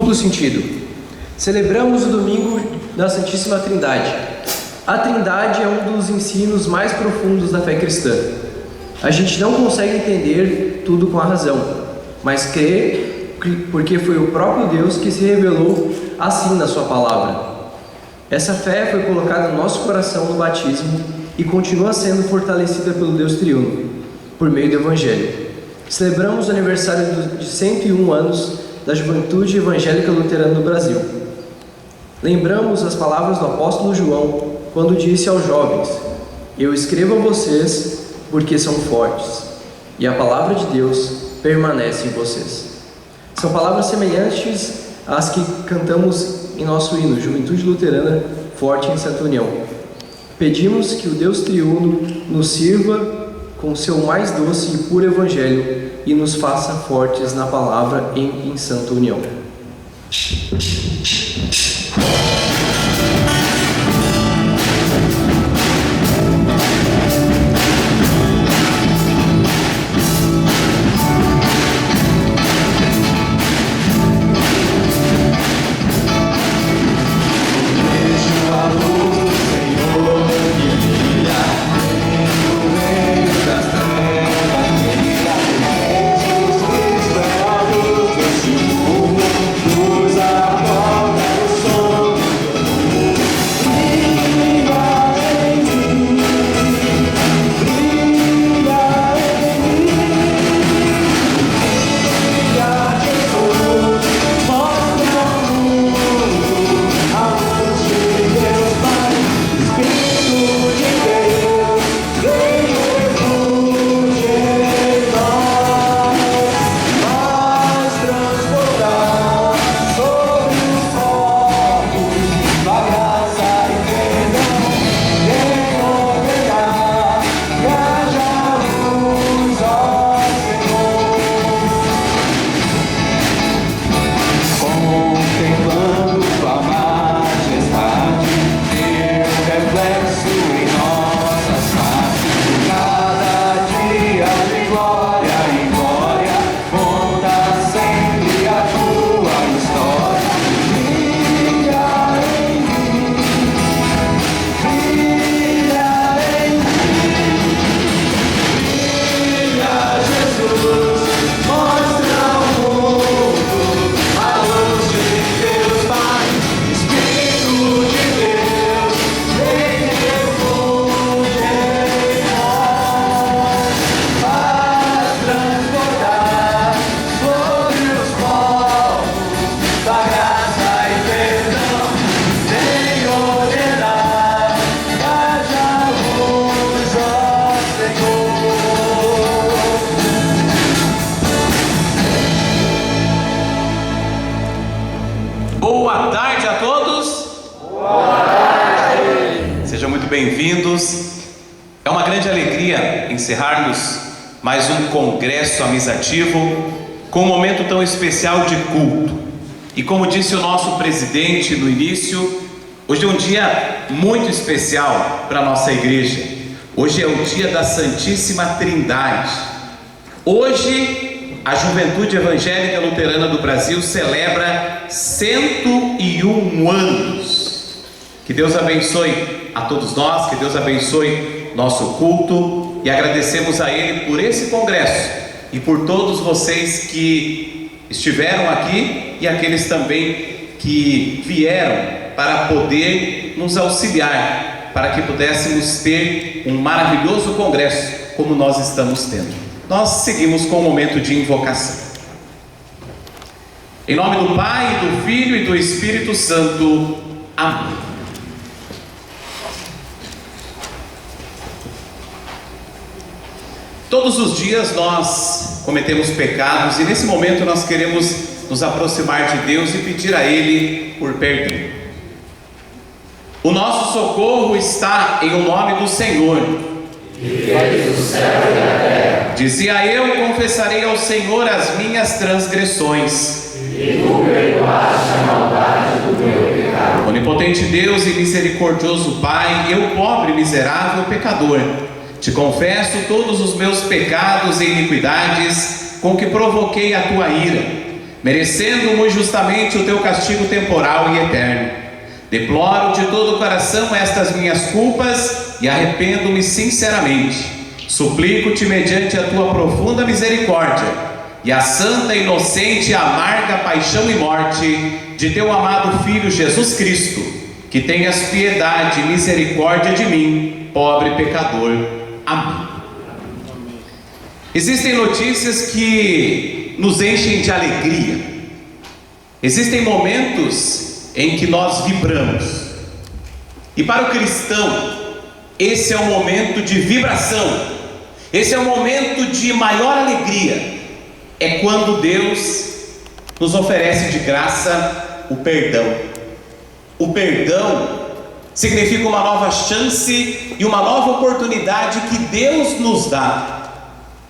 duplo sentido. Celebramos o domingo da Santíssima Trindade. A Trindade é um dos ensinos mais profundos da fé cristã. A gente não consegue entender tudo com a razão, mas crê porque foi o próprio Deus que se revelou assim na sua palavra. Essa fé foi colocada no nosso coração no batismo e continua sendo fortalecida pelo Deus triuno, por meio do Evangelho. Celebramos o aniversário de 101 anos da Juventude Evangélica Luterana no Brasil. Lembramos as palavras do apóstolo João, quando disse aos jovens: "Eu escrevo a vocês porque são fortes, e a palavra de Deus permanece em vocês." São palavras semelhantes às que cantamos em nosso hino, Juventude Luterana Forte em Santa União. Pedimos que o Deus triuno nos sirva com seu mais doce e puro Evangelho e nos faça fortes na palavra em Santa União. Boa tarde a todos. Boa tarde. Sejam muito bem-vindos. É uma grande alegria encerrarmos mais um congresso amizativo com um momento tão especial de culto. E como disse o nosso presidente no início, hoje é um dia muito especial para a nossa igreja. Hoje é o dia da Santíssima Trindade. Hoje a Juventude Evangélica Luterana do Brasil celebra 101 anos. Que Deus abençoe a todos nós, que Deus abençoe nosso culto, e agradecemos a Ele por esse congresso e por todos vocês que estiveram aqui e aqueles também que vieram para poder nos auxiliar, para que pudéssemos ter um maravilhoso congresso como nós estamos tendo. Nós seguimos com o momento de invocação. Em nome do Pai, do Filho e do Espírito Santo. Amém. Todos os dias nós cometemos pecados e nesse momento nós queremos nos aproximar de Deus e pedir a Ele por perdão. O nosso socorro está em o nome do Senhor, que fez o céu e a terra. Dizia eu: confessarei ao Senhor as minhas transgressões, e tu perdoaste a maldade do meu pecado. Onipotente Deus e misericordioso Pai, eu, pobre, miserável pecador, te confesso todos os meus pecados e iniquidades com que provoquei a tua ira. merecendo muito justamente o teu castigo temporal e eterno. Deploro de todo o coração estas minhas culpas e arrependo-me sinceramente. Suplico-te mediante a tua profunda misericórdia e a santa, inocente e amarga paixão e morte de teu amado Filho Jesus Cristo, que tenhas piedade e misericórdia de mim, pobre pecador. Amém. Existem notícias que nos enchem de alegria. Existem momentos em que nós vibramos. E para o cristão, esse é um momento de vibração. Esse é um momento de maior alegria. É quando Deus nos oferece de graça o perdão. O perdão significa uma nova chance e uma nova oportunidade que Deus nos dá.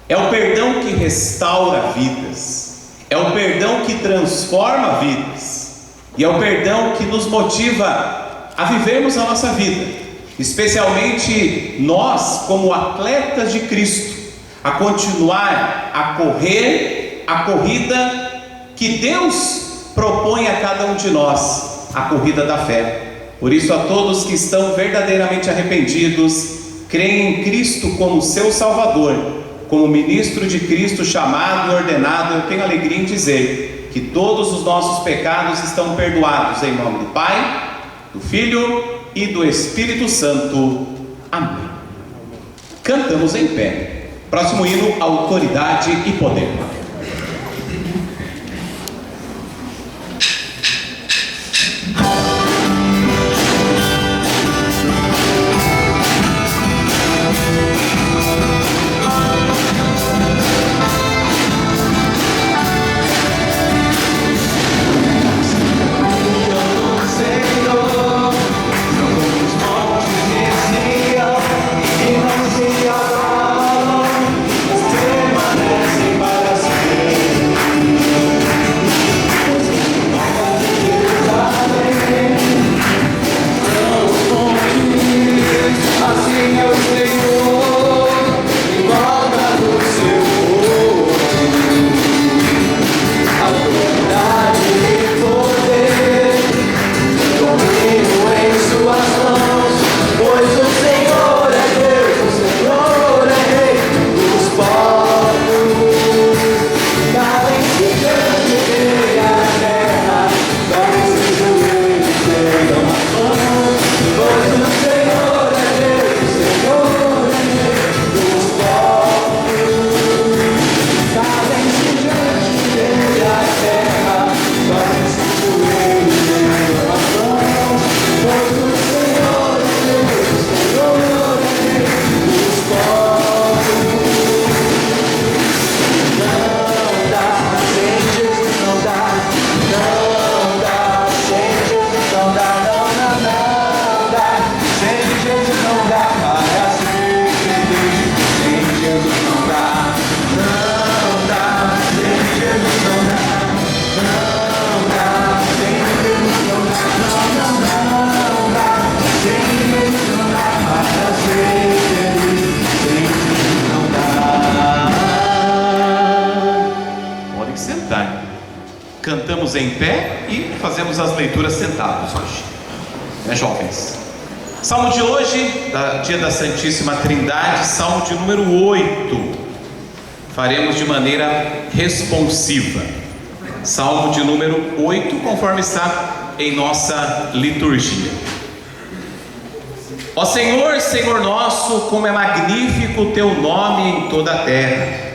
É o perdão que restaura vidas, é o perdão que transforma vidas, e é o perdão que nos motiva a vivermos a nossa vida, especialmente nós, como atletas de Cristo, a continuar a correr a corrida que Deus propõe a cada um de nós, a corrida da fé. Por isso, a todos que estão verdadeiramente arrependidos, creem em Cristo como seu Salvador, como ministro de Cristo chamado e ordenado, eu tenho alegria em dizer que todos os nossos pecados estão perdoados em nome do Pai, do Filho e do Espírito Santo. Amém. Cantamos em pé. Próximo hino, autoridade e poder. Cantamos em pé e fazemos as leituras sentados hoje, né, jovens? Salmo de hoje, dia da Santíssima Trindade, Salmo de número 8. Faremos de maneira responsiva. Salmo de número 8, conforme está em nossa liturgia. Ó Senhor, Senhor nosso, como é magnífico o teu nome em toda a terra.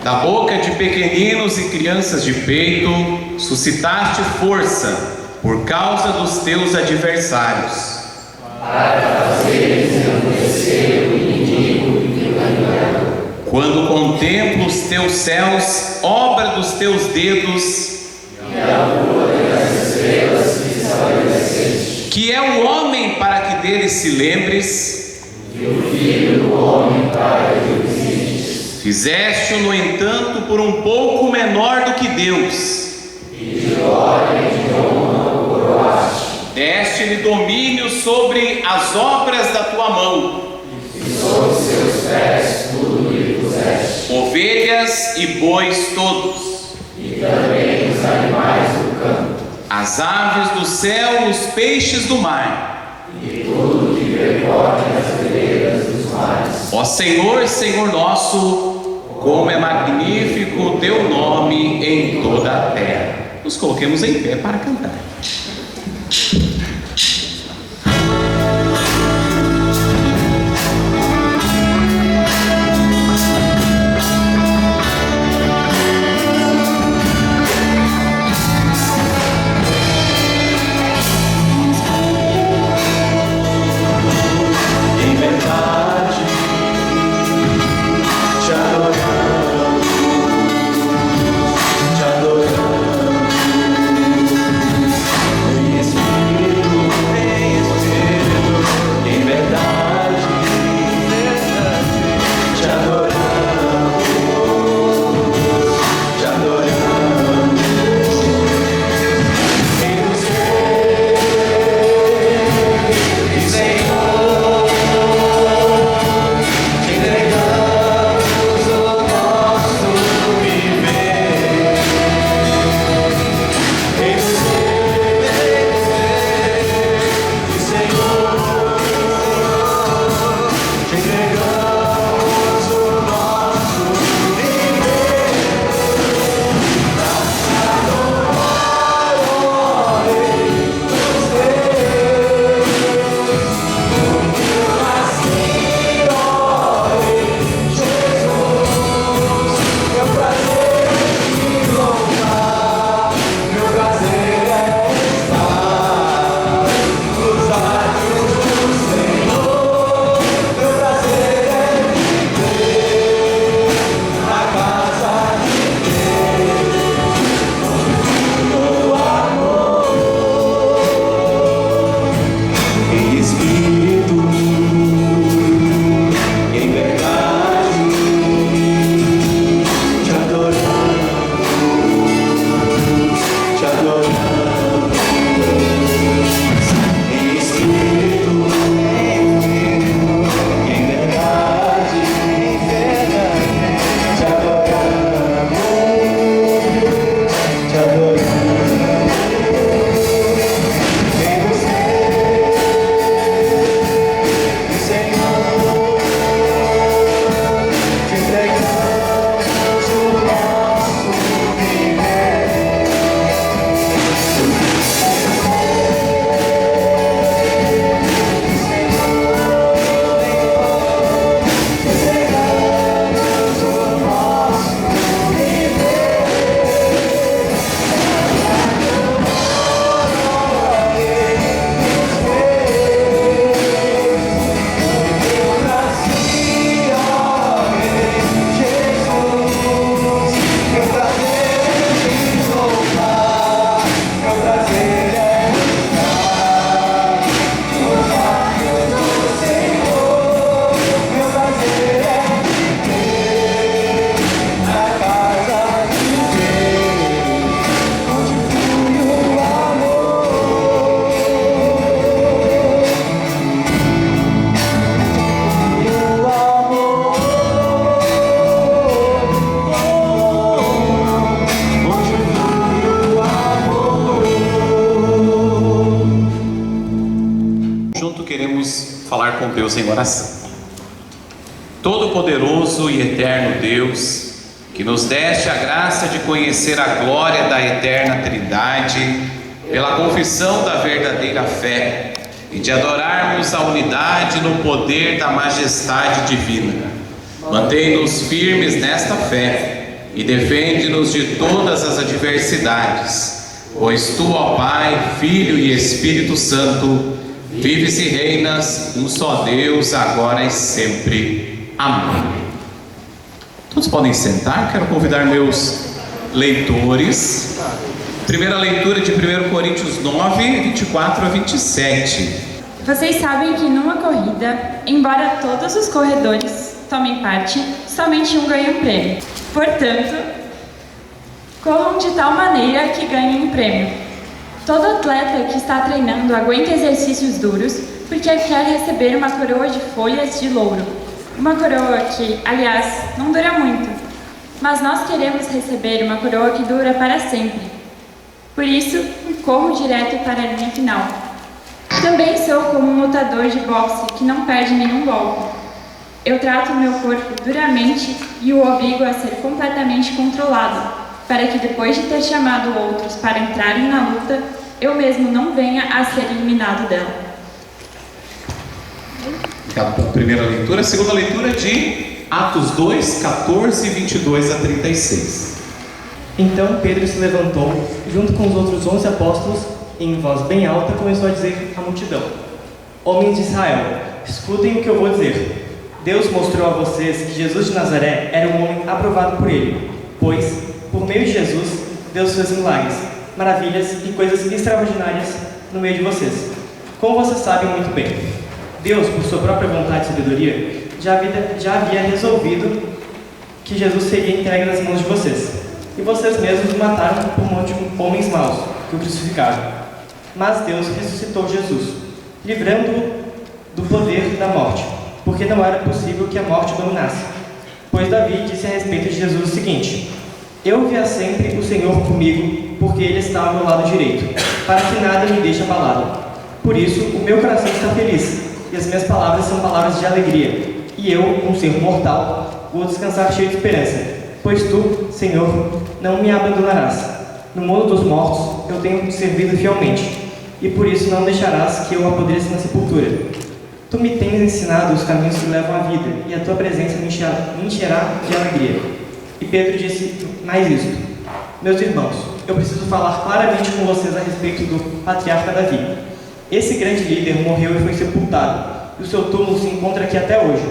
Da boca de pequeninos e crianças de peito, suscitaste força por causa dos teus adversários. Para fazeres enfurecer o inimigo e o enganador. Quando contemplo os teus céus, obra dos teus dedos, e a lua e as estrelas que estabeleceste. Que é o homem para que dele se lembres, e o filho do homem para que o visites. Fizeste-o, no entanto, por um pouco menor do que Deus, e de glória e de honra o coroaste. Deste-lhe domínio sobre as obras da tua mão, e sobre seus pés tudo lhe puseste. ovelhas e bois todos, e também os animais do campo, as aves do céu, os peixes do mar, e tudo que percorre as veredas dos mares. Ó Senhor, Senhor nosso, como é magnífico o teu nome em toda a terra. Nos coloquemos em pé para cantar. Falar com Deus em oração. Todo-Poderoso e Eterno Deus, que nos deste a graça de conhecer a glória da eterna Trindade, pela confissão da verdadeira fé e de adorarmos a unidade no poder da majestade divina. Mantém-nos firmes nesta fé e defende-nos de todas as adversidades, pois Tu, ó Pai, Filho e Espírito Santo, vives e reinas, um só Deus, agora e sempre. Amém. Todos podem sentar. Quero convidar meus leitores. Primeira leitura de 1 Coríntios 9, 24 a 27. Vocês sabem que numa corrida, embora todos os corredores tomem parte, somente um ganha um prêmio. Portanto, corram de tal maneira que ganhem um prêmio. Todo atleta que está treinando aguenta exercícios duros porque quer receber uma coroa de folhas de louro. Uma coroa que, aliás, não dura muito, mas nós queremos receber uma coroa que dura para sempre. Por isso, corro direto para a linha final. Também sou como um lutador de boxe que não perde nenhum golpe. Eu trato meu corpo duramente e o obrigo a ser completamente controlado, para que depois de ter chamado outros para entrarem na luta, eu mesmo não venha a ser eliminado dela. Obrigado pela primeira leitura. A segunda leitura é de Atos 2, 14, 22 a 36. Então Pedro se levantou, junto com os outros 11 apóstolos, e em voz bem alta começou a dizer à multidão: Homens de Israel, escutem o que eu vou dizer. Deus mostrou a vocês que Jesus de Nazaré era um homem aprovado por ele, pois, por meio de Jesus, Deus fez milagres, maravilhas e coisas extraordinárias no meio de vocês. Como vocês sabem muito bem, Deus, por sua própria vontade e sabedoria, já havia resolvido que Jesus seria entregue nas mãos de vocês. E vocês mesmos o mataram por mão de homens maus, que o crucificaram. Mas Deus ressuscitou Jesus, livrando-o do poder da morte, porque não era possível que a morte dominasse. Pois Davi disse a respeito de Jesus o seguinte: Eu via sempre o Senhor comigo, porque Ele está ao meu lado direito, para que nada me deixe abalado. Por isso, o meu coração está feliz, e as minhas palavras são palavras de alegria. E eu, um ser mortal, vou descansar cheio de esperança, pois Tu, Senhor, não me abandonarás. No mundo dos mortos eu tenho servido fielmente, e por isso não deixarás que eu apodreça na sepultura. Tu me tens ensinado os caminhos que levam à vida, e a Tua presença me encherá de alegria. E Pedro disse mais isto: Meus irmãos, eu preciso falar claramente com vocês a respeito do patriarca Davi. Esse grande líder morreu e foi sepultado, e o seu túmulo se encontra aqui até hoje.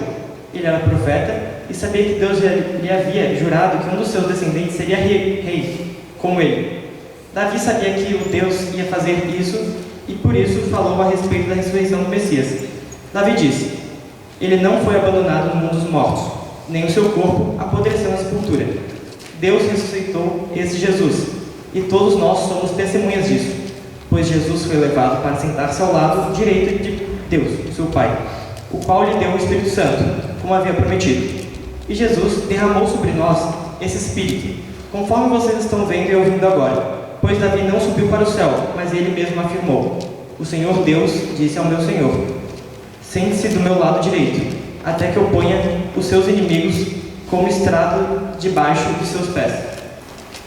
Ele era profeta e sabia que Deus lhe havia jurado que um dos seus descendentes seria rei, como ele. Davi sabia que o Deus ia fazer isso e por isso falou a respeito da ressurreição do Messias. Davi disse: Ele não foi abandonado no mundo dos mortos, nem o seu corpo apodreceu na sepultura. Deus ressuscitou esse Jesus, e todos nós somos testemunhas disso, pois Jesus foi levado para sentar-se ao lado direito de Deus, seu Pai, o qual lhe deu o Espírito Santo, como havia prometido. E Jesus derramou sobre nós esse Espírito, conforme vocês estão vendo e ouvindo agora. Pois Davi não subiu para o céu, mas ele mesmo afirmou: O Senhor Deus disse ao meu Senhor: Sente-se do meu lado direito, até que eu ponha os seus inimigos como estrado debaixo dos seus pés.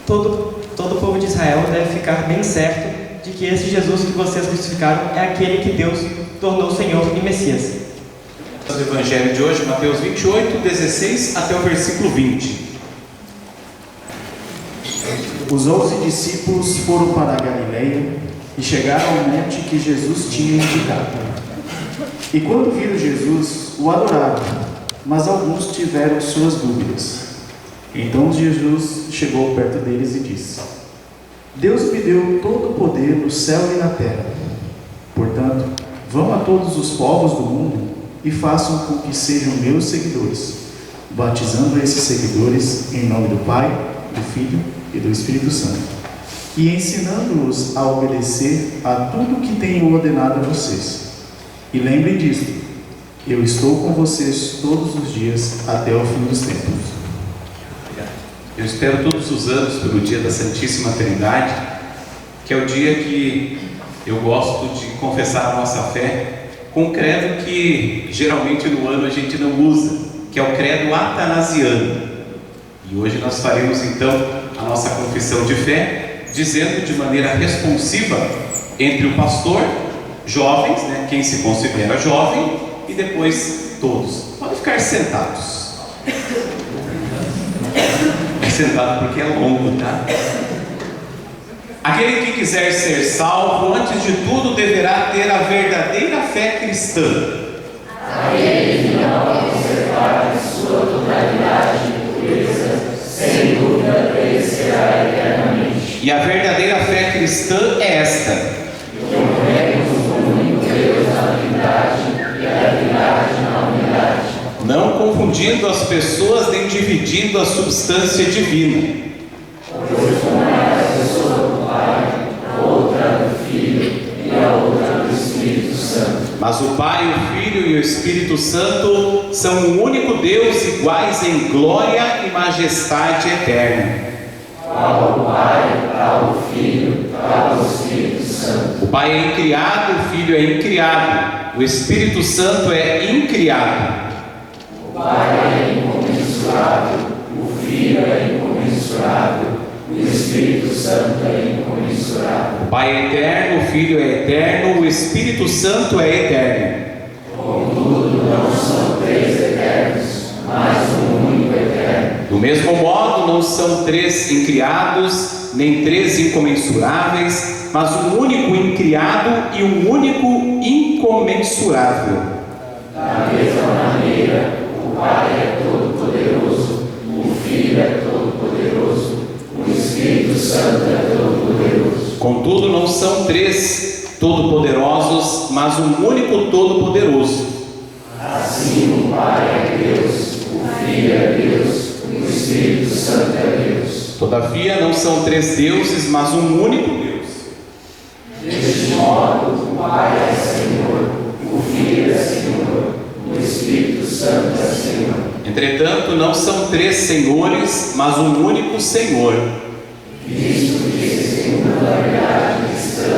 Todo o povo de Israel deve ficar bem certo de que esse Jesus que vocês crucificaram é aquele que Deus tornou Senhor e Messias. O Evangelho de hoje, Mateus 28, 16 até o versículo 20. Os 11 discípulos foram para a Galileia e chegaram ao monte que Jesus tinha indicado. E quando viram Jesus, o adoraram, mas alguns tiveram suas dúvidas. Então Jesus chegou perto deles e disse: Deus me deu todo o poder no céu e na terra. Portanto, vão a todos os povos do mundo e façam com que sejam meus seguidores, batizando esses seguidores em nome do Pai, do Filho e do Espírito Santo, e ensinando-os a obedecer a tudo que tenho ordenado a vocês. E lembrem disto: eu estou com vocês todos os dias até o fim dos tempos. Eu espero todos os anos pelo dia da Santíssima Trindade, que é o dia que eu gosto de confessar a nossa fé com um credo que geralmente no ano a gente não usa, que é o credo atanasiano. E hoje nós faremos então a nossa confissão de fé, dizendo de maneira responsiva entre o pastor, jovens, quem se considera jovem, e depois todos. Podem ficar sentados. É sentado porque é longo, tá? Aquele que quiser ser salvo, antes de tudo, deverá ter a verdadeira fé cristã. Aquele que não conservar em sua totalidade e pureza, sem dúvida perecerá eternamente. E a verdadeira fé cristã é esta: Cremos no único Deus na Trindade e a Trindade na unidade. não confundindo as pessoas nem dividindo a substância divina. Pois uma é a pessoa do Pai, a outra do Filho e a outra do Espírito Santo. Mas o Pai, o Filho e o Espírito Santo são um único Deus, iguais em glória e majestade eterna. Ao Pai, ao Filho, ao Espírito Santo. O Pai é incriado, o Filho é incriado, o Espírito Santo é incriado. O Pai é incomensurável, o Filho é incomensurável, o Espírito Santo é incomensurável. O Pai é eterno, o Filho é eterno, o Espírito Santo é eterno. Contudo, não são três eternos, mas um único eterno. Do mesmo modo, não são três incriados, nem três incomensuráveis, mas um único incriado e um único incomensurável. Da mesma maneira, o Pai é todo-poderoso, o Filho é todo-poderoso, o Espírito Santo é todo-poderoso. Contudo, não são três todo-poderosos, mas um único todo-poderoso. Assim, o Pai é Deus, o Filho é Deus, o Espírito Santo é Deus. Todavia, não são três deuses, mas um único Deus. Deste modo, o Pai é Senhor, o Filho é Senhor, o Espírito Santo é Senhor. Entretanto, não são três senhores, mas um único Senhor. Visto que, segundo a verdade cristã,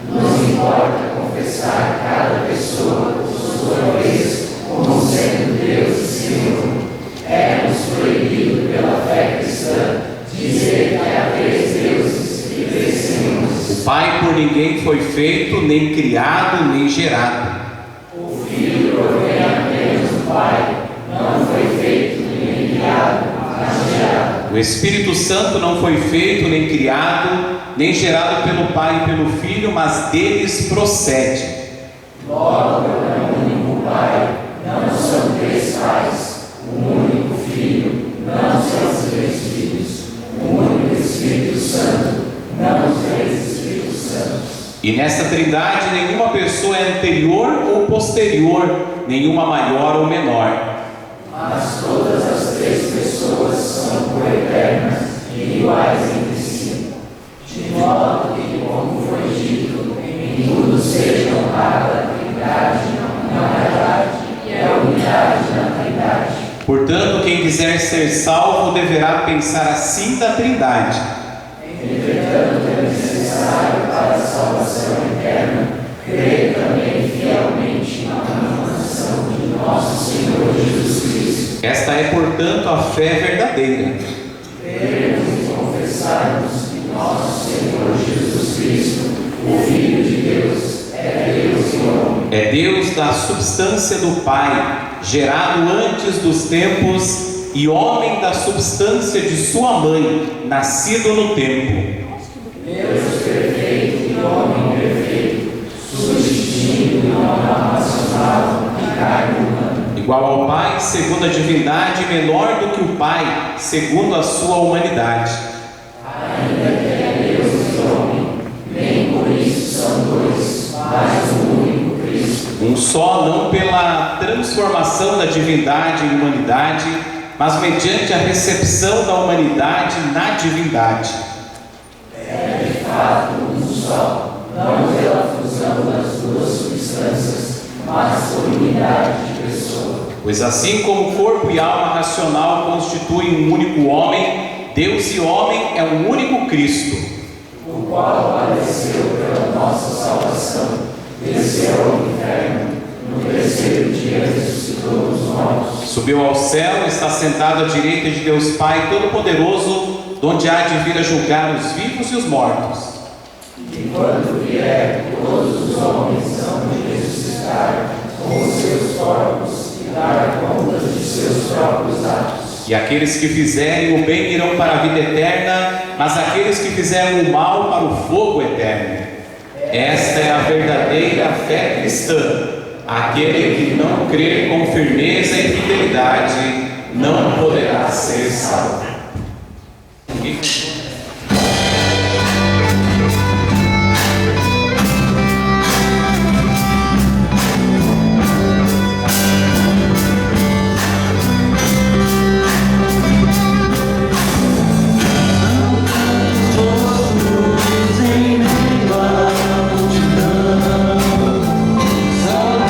nos importa confessar cada pessoa por sua vez como sendo Deus e Senhor, é-nos proibido pela fé cristã dizer que há três deuses e três senhores. O Pai por ninguém foi feito, nem criado, nem gerado. O Filho provém apenas do Pai, não foi feito nem criado, mas gerado. O Espírito Santo não foi feito, nem criado, nem gerado pelo Pai e pelo Filho, mas deles procede. Logo, é um único Pai, não são três pais, um único Filho, não são três filhos, um único Espírito Santo, não três Espíritos Santos. E nesta trindade nenhuma pessoa é anterior ou posterior, nenhuma maior ou menor. Mas todas as três pessoas são coeternas e iguais entre si, de modo que, como foi dito, em tudo seja honrada a Trindade na verdade e a unidade na Trindade. Portanto, quem quiser ser salvo deverá pensar assim da trindade. Entretanto, é necessário para a salvação eterna crer também fielmente na manifestação de nosso Senhor Jesus Cristo. Esta é, portanto, a fé verdadeira. Crermos e confessarmos que nosso Senhor Jesus Cristo, o Filho de Deus, é Deus e homem. É Deus da substância do Pai, gerado antes dos tempos, e homem da substância de sua mãe, nascido no tempo. Deus perfeito e homem perfeito, subsistindo em alma racional e carne humana. Igual ao Pai, segundo a divindade, menor do que o Pai, segundo a sua humanidade. Ainda que é Deus e homem, nem por isso são dois, mas um único Cristo. Um só, não pela transformação da divindade em humanidade, mas mediante a recepção da humanidade na divindade. É de fato um só, não pela fusão das duas substâncias, mas por unidade de pessoa. Pois assim como corpo e alma racional constituem um único homem, Deus e homem é um único Cristo, O qual padeceu pela nossa salvação, desceu ao inferno, no terceiro dia ressuscitou dos mortos. subiu ao céu e está sentado à direita de Deus Pai Todo-Poderoso, donde há de vir a julgar os vivos e os mortos. E quando vier, todos os homens hão de ressuscitar com os seus corpos e dar conta de seus próprios atos. E aqueles que fizerem o bem irão para a vida eterna, mas aqueles que fizerem o mal para o fogo eterno. Esta é a verdadeira fé cristã. Aquele que não crer com firmeza e fidelidade não poderá ser salvo. Em meio à multidão, só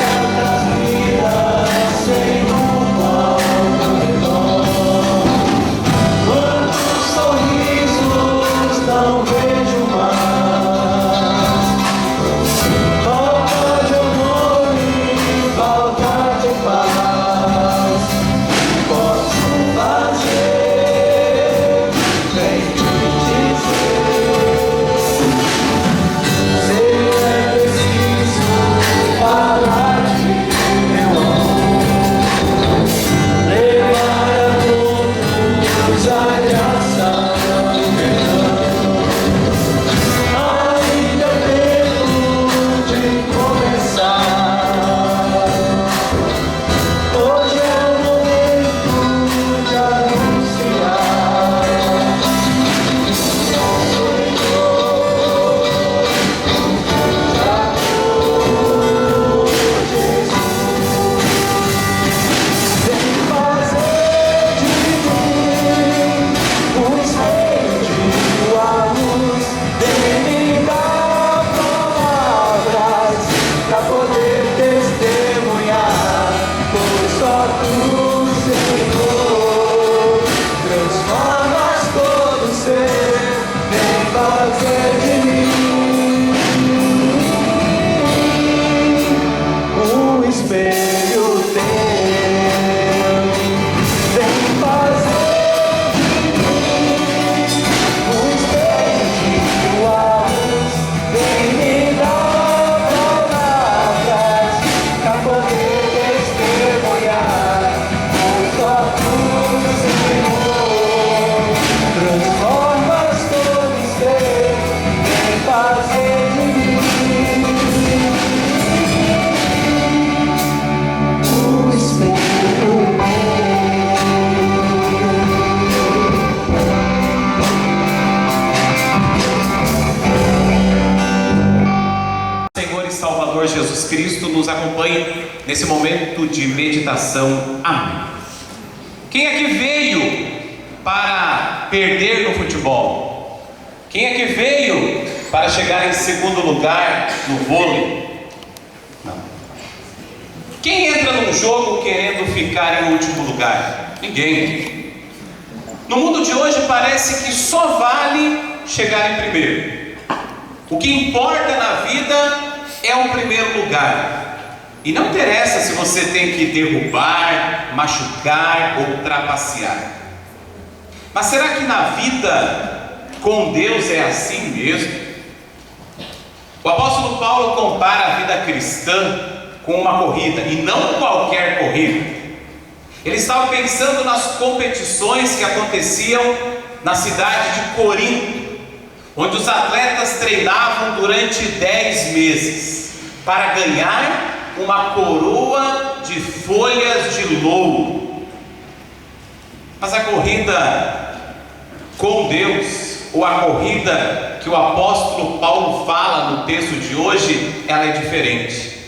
Salvador Jesus Cristo nos acompanhe nesse momento de meditação. Amém. Quem é que veio para perder no futebol? Quem é que veio para chegar em segundo lugar no vôlei? Não. Quem entra num jogo querendo ficar em último lugar? Ninguém. No mundo de hoje parece que só vale chegar em primeiro. O que importa na vida é o primeiro lugar. E não interessa se você tem que derrubar, machucar ou trapacear. Mas será que na vida com Deus é assim mesmo? O apóstolo Paulo compara a vida cristã com uma corrida, e não qualquer corrida. Ele estava pensando nas competições que aconteciam na cidade de Corinto, onde os atletas treinavam durante 10 meses para ganhar uma coroa de folhas de louro. Mas a corrida com Deus, ou a corrida que o apóstolo Paulo fala no texto de hoje, ela é diferente.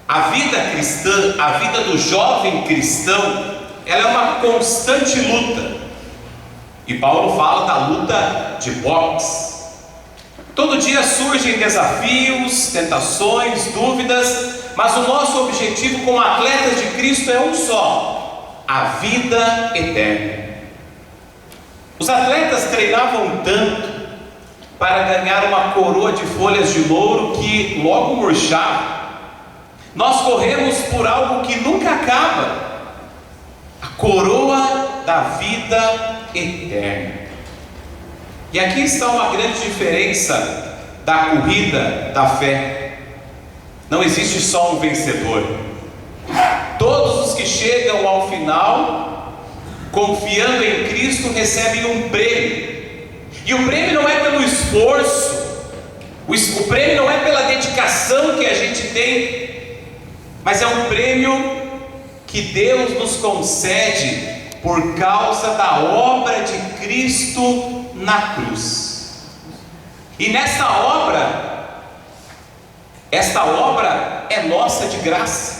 A vida cristã, a vida do jovem cristão, ela é uma constante luta. E Paulo fala da luta de boxe. Todo dia surgem desafios, tentações, dúvidas, mas o nosso objetivo como atletas de Cristo é um só: a vida eterna. Os atletas treinavam tanto para ganhar uma coroa de folhas de louro que logo murchava. Nós corremos por algo que nunca acaba: a coroa da vida eterna. E aqui está uma grande diferença da corrida da fé. Não existe só um vencedor. Todos os que chegam ao final, confiando em Cristo, recebem um prêmio. E o prêmio não é pelo esforço, o prêmio não é pela dedicação que a gente tem, mas é um prêmio que Deus nos concede por causa da obra de Cristo na cruz. E esta obra é nossa de graça.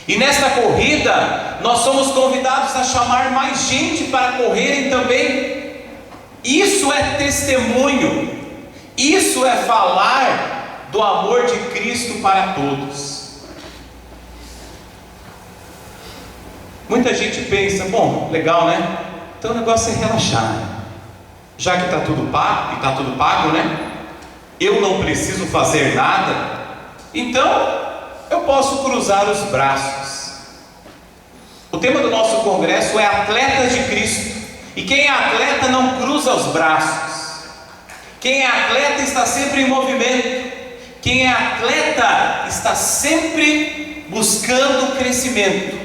E nesta corrida nós somos convidados a chamar mais gente para correrem também. Isso é testemunho. Isso é falar do amor de Cristo para todos. Muita gente pensa: bom, legal, né? Então o negócio é relaxar, né? Já que está tudo pago, e está tudo pago, né? Eu não preciso fazer nada, então eu posso cruzar os braços. O tema do nosso congresso é Atletas de Cristo. E quem é atleta não cruza os braços. Quem é atleta está sempre em movimento. Quem é atleta está sempre buscando crescimento.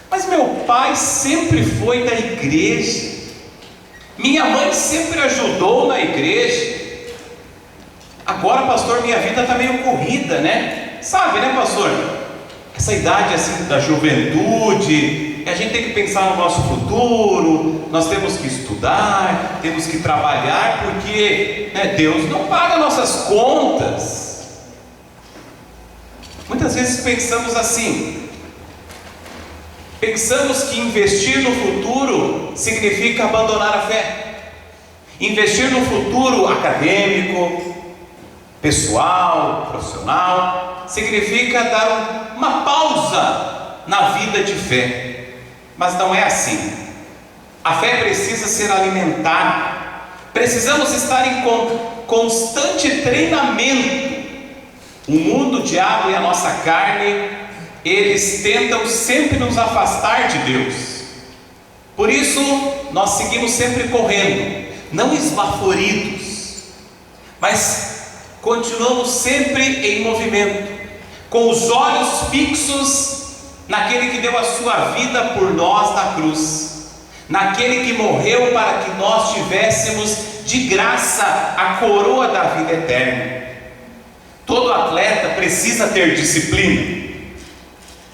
Mas meu pai sempre foi da igreja, minha mãe sempre ajudou na igreja. Agora, pastor, minha vida está meio corrida, né? Sabe, né, pastor? Essa idade assim da juventude, a gente tem que pensar no nosso futuro, nós temos que estudar, temos que trabalhar, porque Deus não paga nossas contas. Muitas vezes pensamos assim. Pensamos que investir no futuro significa abandonar a fé. Investir no futuro acadêmico, pessoal, profissional, significa dar uma pausa na vida de fé. Mas não é assim. A fé precisa ser alimentada. Precisamos estar em constante treinamento. O mundo, o diabo e a nossa carne, eles tentam sempre nos afastar de Deus. Por isso, nós seguimos sempre correndo, não esbaforidos, mas continuamos sempre em movimento, com os olhos fixos naquele que deu a sua vida por nós na cruz, naquele que morreu para que nós tivéssemos de graça a coroa da vida eterna. Todo atleta precisa ter disciplina.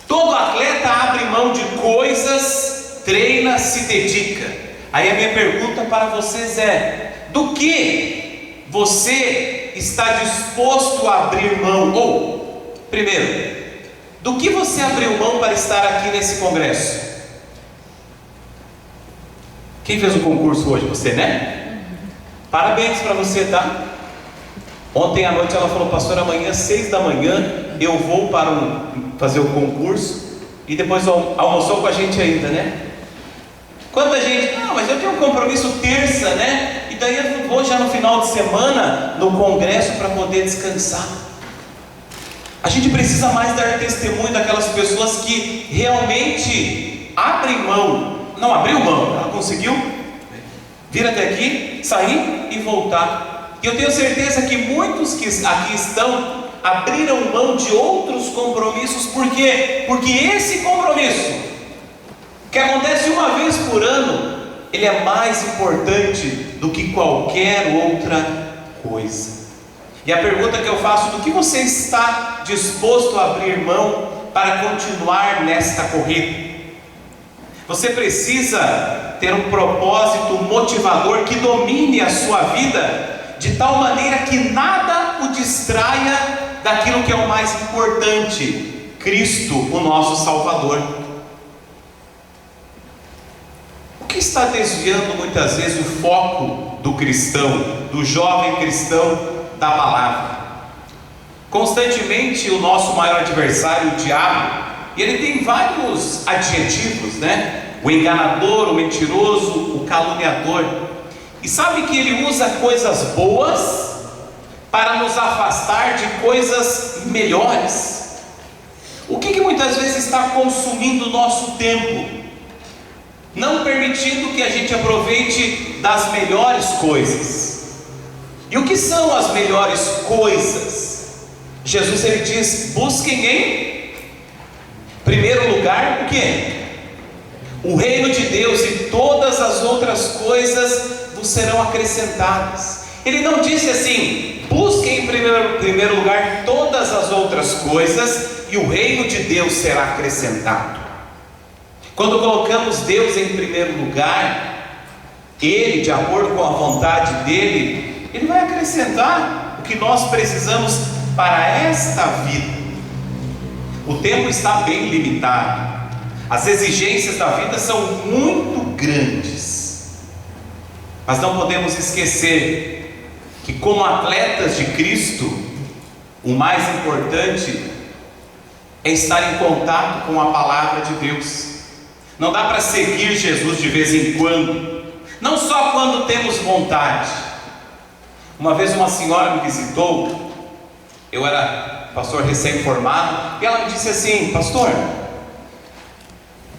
Todo atleta abre mão de coisas, treina, se dedica. Aí a minha pergunta para vocês é: do que você está disposto a abrir mão? Ou, primeiro, do que você abriu mão para estar aqui nesse congresso? Quem fez o concurso hoje? Você, né? Parabéns para você, tá? Ontem à noite ela falou: pastor, amanhã 6 da manhã eu vou para fazer o concurso. E depois almoçou com a gente ainda, né? Quanta gente, mas eu tenho um compromisso terça, né? E daí eu vou já no final de semana no congresso para poder descansar. A gente precisa mais dar testemunho daquelas pessoas que realmente abrem mão. Não abriu mão, ela conseguiu vir até aqui, sair e voltar. E eu tenho certeza que muitos que aqui estão abriram mão de outros compromissos. Por quê? Porque esse compromisso, que acontece uma vez por ano, ele é mais importante do que qualquer outra coisa. E a pergunta que eu faço: do que você está disposto a abrir mão para continuar nesta corrida? Você precisa ter um propósito motivador que domine a sua vida, de tal maneira que nada o distraia daquilo que é o mais importante: Cristo, o nosso Salvador. O que está desviando muitas vezes o foco do cristão, do jovem cristão, da palavra? Constantemente o nosso maior adversário, o diabo, e ele tem vários adjetivos, né? O enganador, o mentiroso, o caluniador. E sabe que ele usa coisas boas para nos afastar de coisas melhores. O que muitas vezes está consumindo o nosso tempo, não permitindo que a gente aproveite das melhores coisas? E o que são as melhores coisas? Jesus, ele diz: busquem em primeiro lugar o quê? O reino de Deus, e todas as outras coisas vos serão acrescentadas. Ele não disse assim: busquem em primeiro lugar todas as outras coisas e o reino de Deus será acrescentado. Quando colocamos Deus em primeiro lugar, Ele, de acordo com a vontade dEle, Ele vai acrescentar o que nós precisamos para esta vida. O tempo está bem limitado, as exigências da vida são muito grandes, mas não podemos esquecer que, como atletas de Cristo, o mais importante é estar em contato com a palavra de Deus. Não dá para seguir Jesus de vez em quando, não só quando temos vontade. Uma vez uma senhora me visitou, eu era pastor recém-formado, e ela me disse assim: pastor,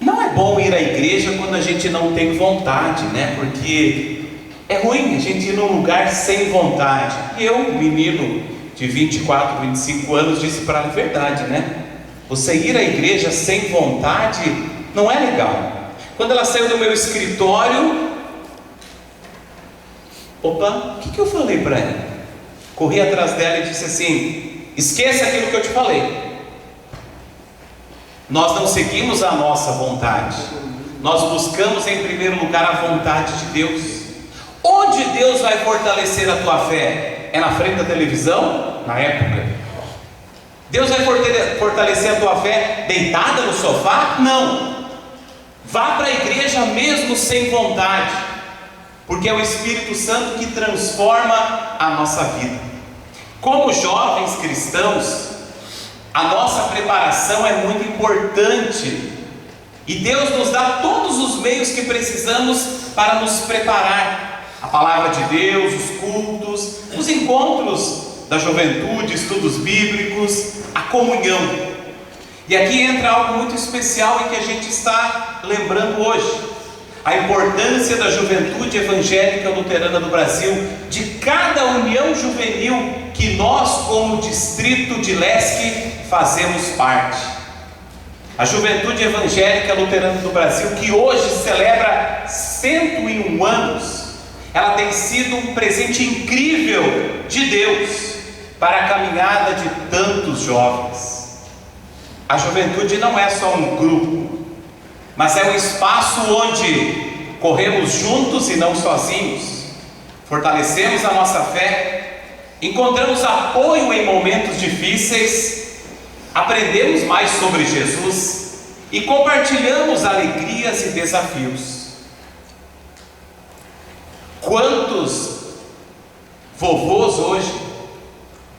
não é bom ir à igreja quando a gente não tem vontade, né? Porque é ruim a gente ir num lugar sem vontade. E eu, menino de 24, 25 anos, disse para ela: verdade, né? Você ir à igreja sem vontade não é legal. Quando ela saiu do meu escritório, o que eu falei para ela? Corri atrás dela e disse assim: esqueça aquilo que eu te falei. Nós não seguimos a nossa vontade, nós buscamos em primeiro lugar a vontade de Deus. Onde Deus vai fortalecer a tua fé? É na frente da televisão? Na época. Deus vai fortalecer a tua fé deitada no sofá? Não. Vá para a igreja mesmo sem vontade, porque é o Espírito Santo que transforma a nossa vida. Como jovens cristãos, a nossa preparação é muito importante, e Deus nos dá todos os meios que precisamos para nos preparar. A palavra de Deus, os cultos, os encontros da juventude, estudos bíblicos, a comunhão. E aqui entra algo muito especial e que a gente está lembrando hoje: a importância da juventude evangélica luterana do Brasil, de cada união juvenil que nós, como Distrito de Leste, fazemos parte. A juventude evangélica luterana do Brasil, que hoje celebra 101 anos, ela tem sido um presente incrível de Deus para a caminhada de tantos jovens. A juventude não é só um grupo, mas é um espaço onde corremos juntos e não sozinhos, fortalecemos a nossa fé encontramos apoio em momentos difíceis, aprendemos mais sobre Jesus e compartilhamos alegrias e desafios. Quantos vovôs hoje,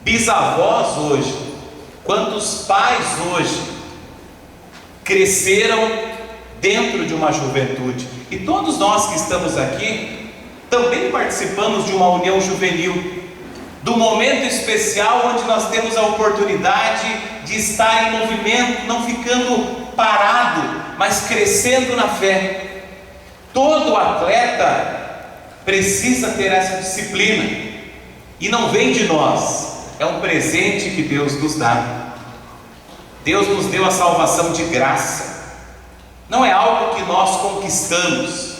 bisavós hoje, quantos pais hoje cresceram dentro de uma juventude? E todos nós que estamos aqui também participamos de uma união juvenil, do momento especial onde nós temos a oportunidade de estar em movimento, não ficando parado, mas crescendo na fé. Todo atleta precisa ter essa disciplina, e não vem de nós, é um presente que Deus nos dá. Deus nos deu a salvação de graça, não é algo que nós conquistamos.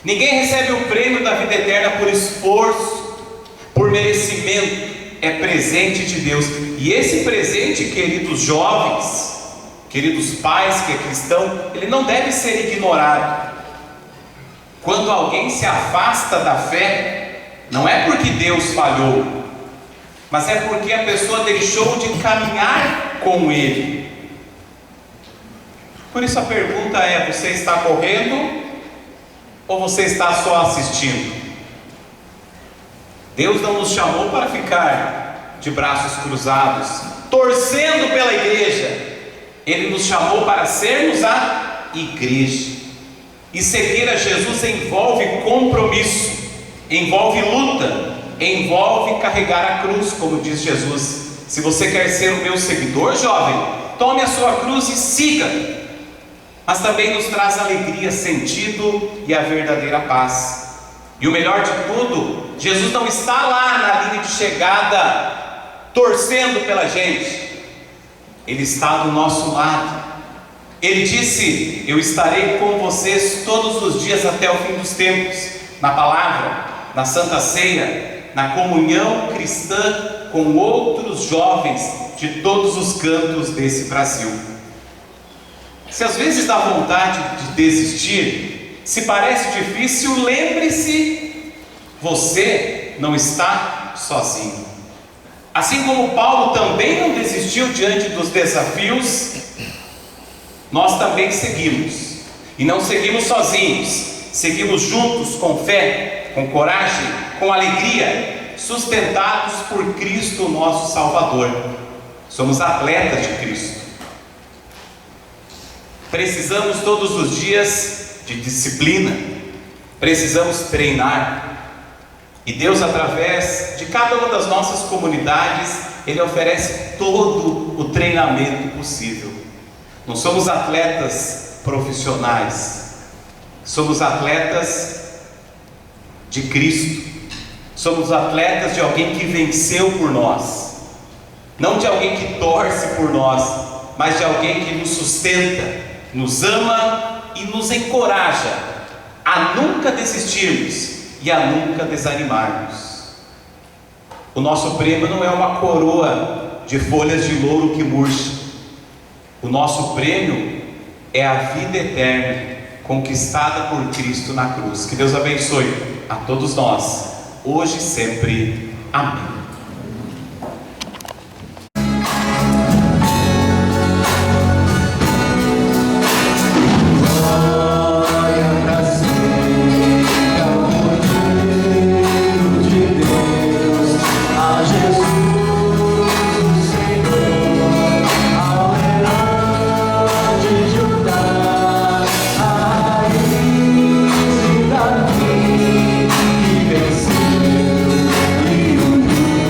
Ninguém recebe o prêmio da vida eterna por esforço, por merecimento, é presente de Deus. E esse presente, queridos jovens, queridos pais que é cristão, ele não deve ser ignorado. Quando alguém se afasta da fé, não é porque Deus falhou, mas é porque a pessoa deixou de caminhar com Ele. Por isso a pergunta é: você está correndo ou você está só assistindo? Deus não nos chamou para ficar de braços cruzados, torcendo pela igreja. Ele nos chamou para sermos a igreja. E seguir a Jesus envolve compromisso, envolve luta, envolve carregar a cruz, como diz Jesus. Se você quer ser o meu seguidor, jovem, tome a sua cruz e siga. Mas também nos traz alegria, sentido e a verdadeira paz. E o melhor de tudo, Jesus não está lá na linha de chegada, torcendo pela gente. Ele está do nosso lado. Ele disse: eu estarei com vocês todos os dias até o fim dos tempos. Na palavra, na Santa Ceia, na comunhão cristã com outros jovens de todos os cantos desse Brasil. Se às vezes dá vontade de desistir, se parece difícil, lembre-se, você não está sozinho. Assim como Paulo também não desistiu diante dos desafios, nós também seguimos. E não seguimos sozinhos, seguimos juntos, com fé, com coragem, com alegria, sustentados por Cristo, nosso Salvador. Somos atletas de Cristo. Precisamos todos os dias de disciplina, precisamos treinar. E Deus, através de cada uma das nossas comunidades, Ele oferece todo o treinamento possível. Não somos atletas profissionais, somos atletas de Cristo, somos atletas de alguém que venceu por nós, não de alguém que torce por nós, mas de alguém que nos sustenta, nos ama e nos encoraja a nunca desistirmos e a nunca desanimarmos. O nosso prêmio não é uma coroa de folhas de louro que murcha. O nosso prêmio é a vida eterna conquistada por Cristo na cruz. Que Deus abençoe a todos nós, hoje e sempre. Amém. Que venceu e uniu.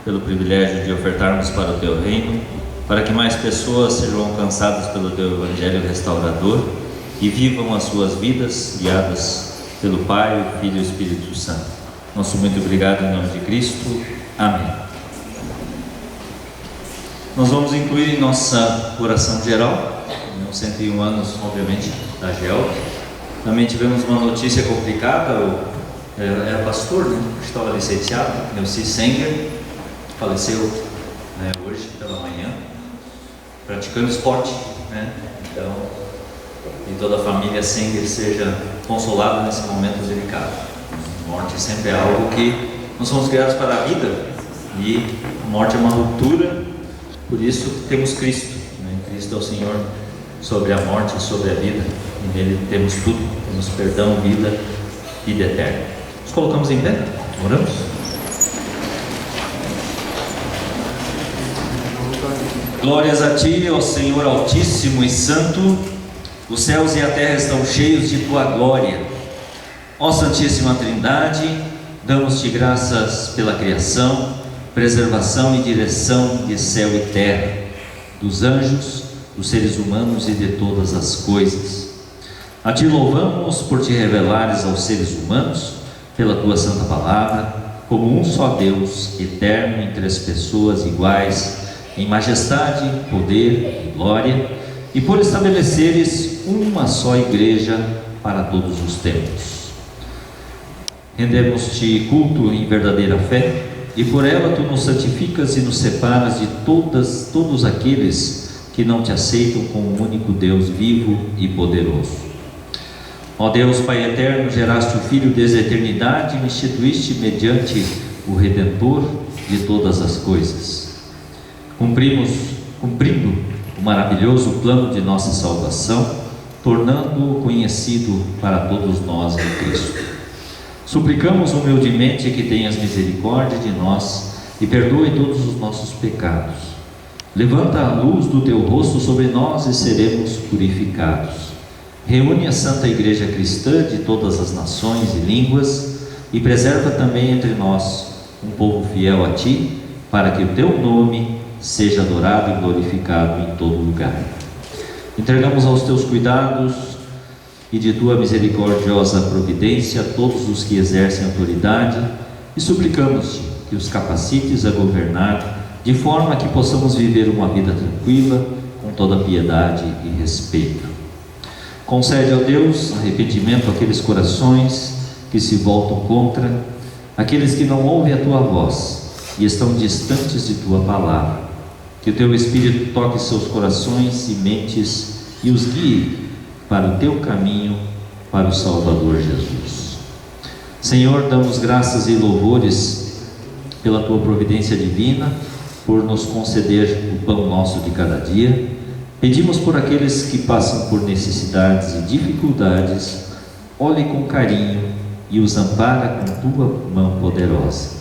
pelo privilégio de ofertarmos para o Teu reino, para que mais pessoas sejam alcançadas pelo Teu Evangelho restaurador e vivam as suas vidas guiadas pelo Pai, o Filho e o Espírito Santo. Nosso muito obrigado em nome de Cristo. Amém. Nós vamos incluir em nossa oração geral, nos 101 anos, obviamente, da GEL. Também tivemos uma notícia complicada, era pastor, né? Estava licenciado, Neuci Senger, faleceu, né, hoje pela manhã, praticando esporte, né? Então, que toda a família Senger seja consolada nesse momento delicado. A morte sempre é algo que nós somos criados para a vida, e a morte é uma ruptura, por isso temos Cristo, né? Cristo é o Senhor sobre a morte e sobre a vida, e nele temos tudo, temos perdão, vida eterna. Nos colocamos em pé, oramos. Glórias a Ti, ó Senhor Altíssimo e Santo, os céus e a terra estão cheios de Tua glória. Ó Santíssima Trindade, damos-Te graças pela criação, preservação e direção de céu e terra, dos anjos, dos seres humanos e de todas as coisas. A Ti louvamos por Te revelares aos seres humanos, pela Tua santa palavra, como um só Deus, eterno em três pessoas iguais, em majestade, poder e glória, e por estabeleceres uma só igreja para todos os tempos. Rendemos-Te culto em verdadeira fé, e por ela Tu nos santificas e nos separas de todos aqueles que não Te aceitam como o único Deus vivo e poderoso. Ó Deus, Pai eterno, geraste o Filho desde a eternidade e o instituíste mediante o Redentor de todas as coisas. Cumprindo o maravilhoso plano de nossa salvação, tornando-o conhecido para todos nós em Cristo. Suplicamos humildemente que tenhas misericórdia de nós e perdoe todos os nossos pecados. Levanta a luz do Teu rosto sobre nós e seremos purificados. Reúne a Santa Igreja Cristã de todas as nações e línguas e preserva também entre nós um povo fiel a Ti, para que o Teu nome seja adorado e glorificado em todo lugar. Entregamos aos Teus cuidados e de Tua misericordiosa providência todos os que exercem autoridade e suplicamos-Te que os capacites a governar de forma que possamos viver uma vida tranquila, com toda piedade e respeito. Concede, ó Deus, arrependimento àqueles corações que se voltam contra, aqueles que não ouvem a Tua voz e estão distantes de Tua palavra. Que o Teu Espírito toque seus corações e mentes e os guie para o Teu caminho, para o Salvador Jesus. Senhor, damos graças e louvores pela Tua providência divina, por nos conceder o pão nosso de cada dia. Pedimos por aqueles que passam por necessidades e dificuldades, olhe com carinho e os ampara com Tua mão poderosa.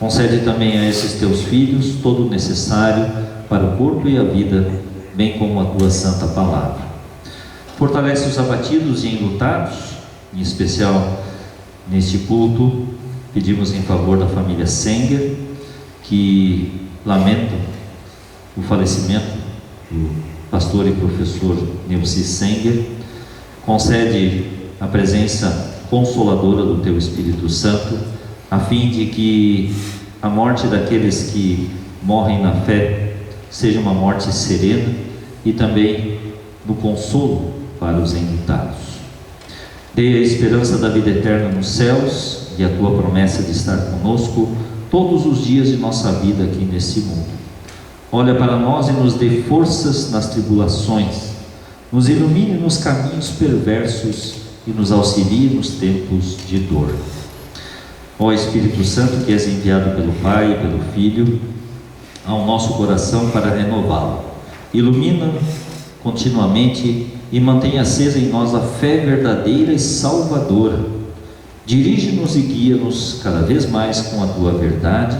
Concede também a esses Teus filhos todo o necessário para o corpo e a vida, bem como a Tua santa palavra. Fortalece os abatidos e enlutados, em especial neste culto, pedimos em favor da família Senger, que lamenta o falecimento do pastor e professor Neuci Senger. Concede a presença consoladora do Teu Espírito Santo, a fim de que a morte daqueles que morrem na fé seja uma morte serena e também no consolo para os enlutados. Dê a esperança da vida eterna nos céus e a Tua promessa de estar conosco todos os dias de nossa vida aqui nesse mundo. Olha para nós e nos dê forças nas tribulações, nos ilumine nos caminhos perversos e nos auxilie nos tempos de dor. Ó Espírito Santo, que és enviado pelo Pai e pelo Filho ao nosso coração para renová-lo, ilumina continuamente e mantém acesa em nós a fé verdadeira e salvadora. Dirige-nos e guia-nos cada vez mais com a Tua verdade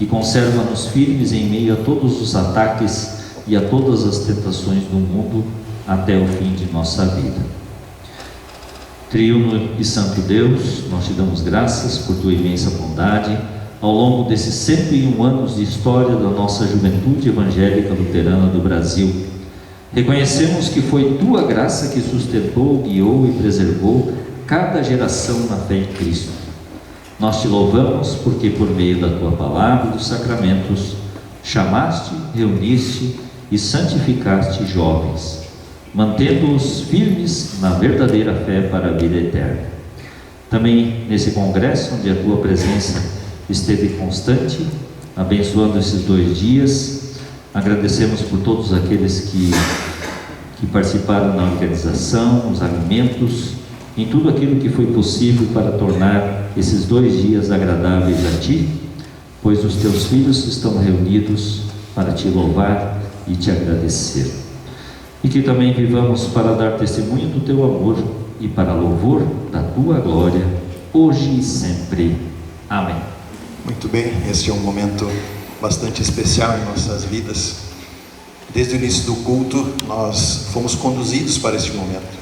e conserva-nos firmes em meio a todos os ataques e a todas as tentações do mundo até o fim de nossa vida. Triuno e Santo Deus, nós Te damos graças por Tua imensa bondade, ao longo desses 101 anos de história da nossa juventude evangélica luterana do Brasil. Reconhecemos que foi Tua graça que sustentou, guiou e preservou cada geração na fé em Cristo. Nós Te louvamos porque por meio da Tua palavra e dos sacramentos chamaste, reuniste e santificaste jovens, mantendo-os firmes na verdadeira fé para a vida eterna. Também nesse congresso, onde a Tua presença esteve constante, abençoando esses 2 dias, agradecemos por todos aqueles que participaram na organização, nos alimentos, em tudo aquilo que foi possível para tornar esses 2 dias agradáveis a Ti, pois os Teus filhos estão reunidos para Te louvar e Te agradecer. E que também vivamos para dar testemunho do Teu amor e para louvor da Tua glória, hoje e sempre. Amém. Muito bem, este é um momento bastante especial em nossas vidas. Desde o início do culto, nós fomos conduzidos para este momento.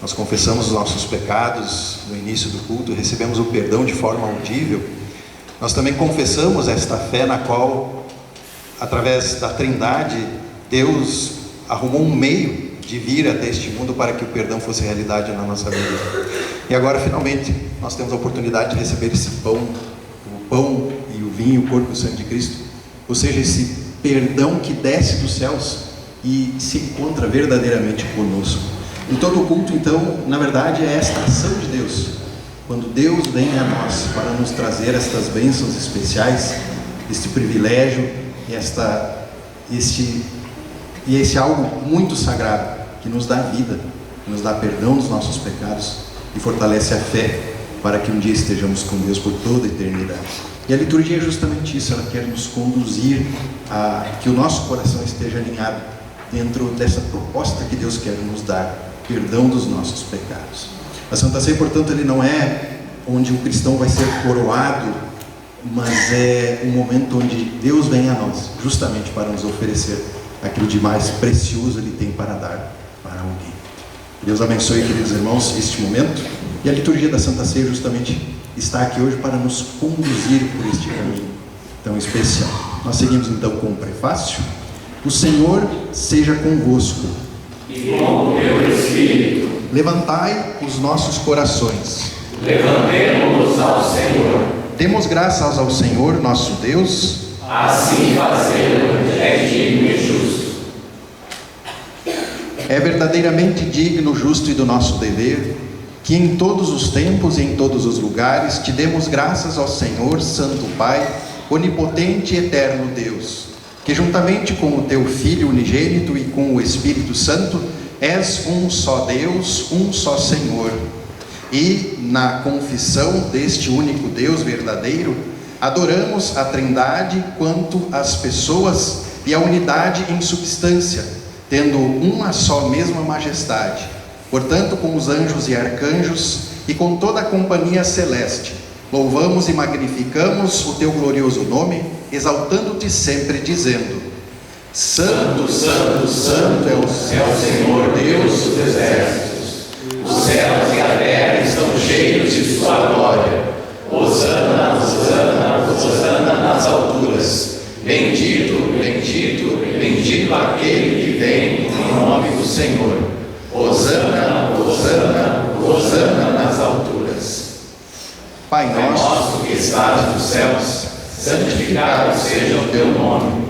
Nós confessamos os nossos pecados no início do culto, recebemos o perdão de forma audível. Nós também confessamos esta fé na qual, através da Trindade, Deus arrumou um meio de vir até este mundo para que o perdão fosse realidade na nossa vida. E agora, finalmente, nós temos a oportunidade de receber esse pão, o pão e o vinho, o corpo e o sangue de Cristo, ou seja, esse perdão que desce dos céus e se encontra verdadeiramente conosco. Em todo o culto, então, na verdade, é esta ação de Deus, quando Deus vem a nós para nos trazer estas bênçãos especiais, este privilégio e esse algo muito sagrado que nos dá vida, que nos dá perdão dos nossos pecados e fortalece a fé para que um dia estejamos com Deus por toda a eternidade. E a liturgia é justamente isso, ela quer nos conduzir a que o nosso coração esteja alinhado dentro dessa proposta que Deus quer nos dar, perdão dos nossos pecados. A Santa Ceia, portanto, ele não é onde o cristão vai ser coroado, mas é um momento onde Deus vem a nós, justamente para nos oferecer aquilo de mais precioso Ele tem para dar para alguém. Deus abençoe, queridos irmãos, este momento. E a liturgia da Santa Ceia justamente está aqui hoje para nos conduzir por este caminho tão especial. Nós seguimos então com o prefácio. O Senhor seja convosco. E com o teu Espírito. Levantai os nossos corações. Levantemo-nos ao Senhor. Demos graças ao Senhor, nosso Deus. Assim fazê-lo é digno e justo. É verdadeiramente digno, justo e do nosso dever que em todos os tempos e em todos os lugares te demos graças ao Senhor, Santo Pai, onipotente e eterno Deus, que juntamente com o teu Filho unigênito e com o Espírito Santo és um só Deus, um só Senhor. E na confissão deste único Deus verdadeiro, adoramos a Trindade quanto as pessoas e a unidade em substância, tendo uma só mesma majestade. Portanto, com os anjos e arcanjos e com toda a companhia celeste, louvamos e magnificamos o teu glorioso nome, exaltando-te sempre, dizendo: Santo, Santo, Santo é o Senhor Deus dos exércitos. Os céus e a terra estão cheios de sua glória. Hosana, Hosana, Hosana nas alturas. Bendito, bendito, bendito aquele que vem em nome do Senhor. Hosana, Hosana, Hosana nas alturas. Pai nosso que estás nos céus, santificado seja o teu nome.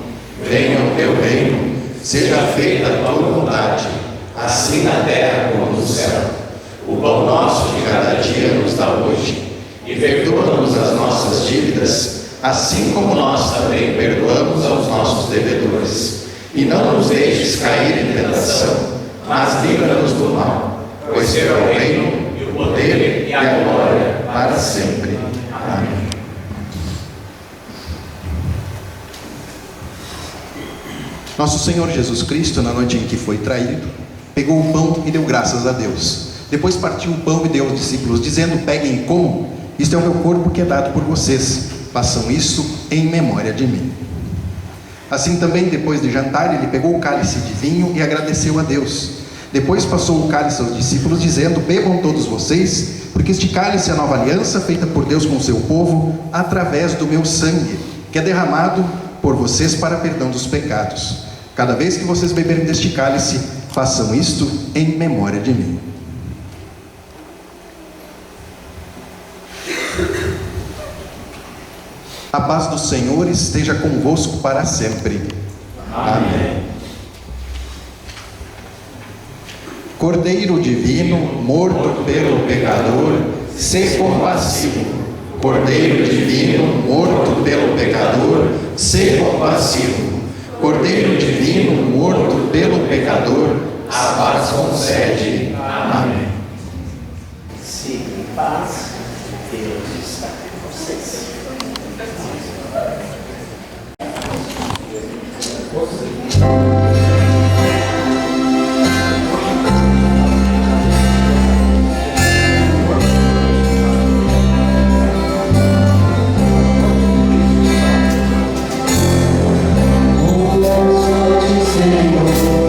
Venha o teu reino, seja feita a tua vontade, assim na terra como no céu. O pão nosso de cada dia nos dá hoje, e perdoa-nos as nossas dívidas, assim como nós também perdoamos aos nossos devedores. E não nos deixes cair em tentação, mas livra-nos do mal, pois teu é o reino, e o poder e a glória para sempre. Amém. Nosso Senhor Jesus Cristo, na noite em que foi traído, pegou o pão e deu graças a Deus. Depois partiu o pão e deu aos discípulos, dizendo: peguem e comam, isto é o meu corpo que é dado por vocês, façam isso em memória de mim. Assim também, depois de jantar, ele pegou o cálice de vinho e agradeceu a Deus. Depois passou o cálice aos discípulos, dizendo: bebam todos vocês, porque este cálice é a nova aliança feita por Deus com o seu povo através do meu sangue, que é derramado por vocês para perdão dos pecados. Cada vez que vocês beberem deste cálice, façam isto em memória de mim. A paz do Senhor esteja convosco para sempre. Amém. Cordeiro divino, morto pelo pecador, sê compassivo. Cordeiro divino, morto pelo pecador, sê compassivo. Cordeiro divino, morto pelo pecador, a paz concede. Amém. Siga em paz, Deus está com vocês. Senhor,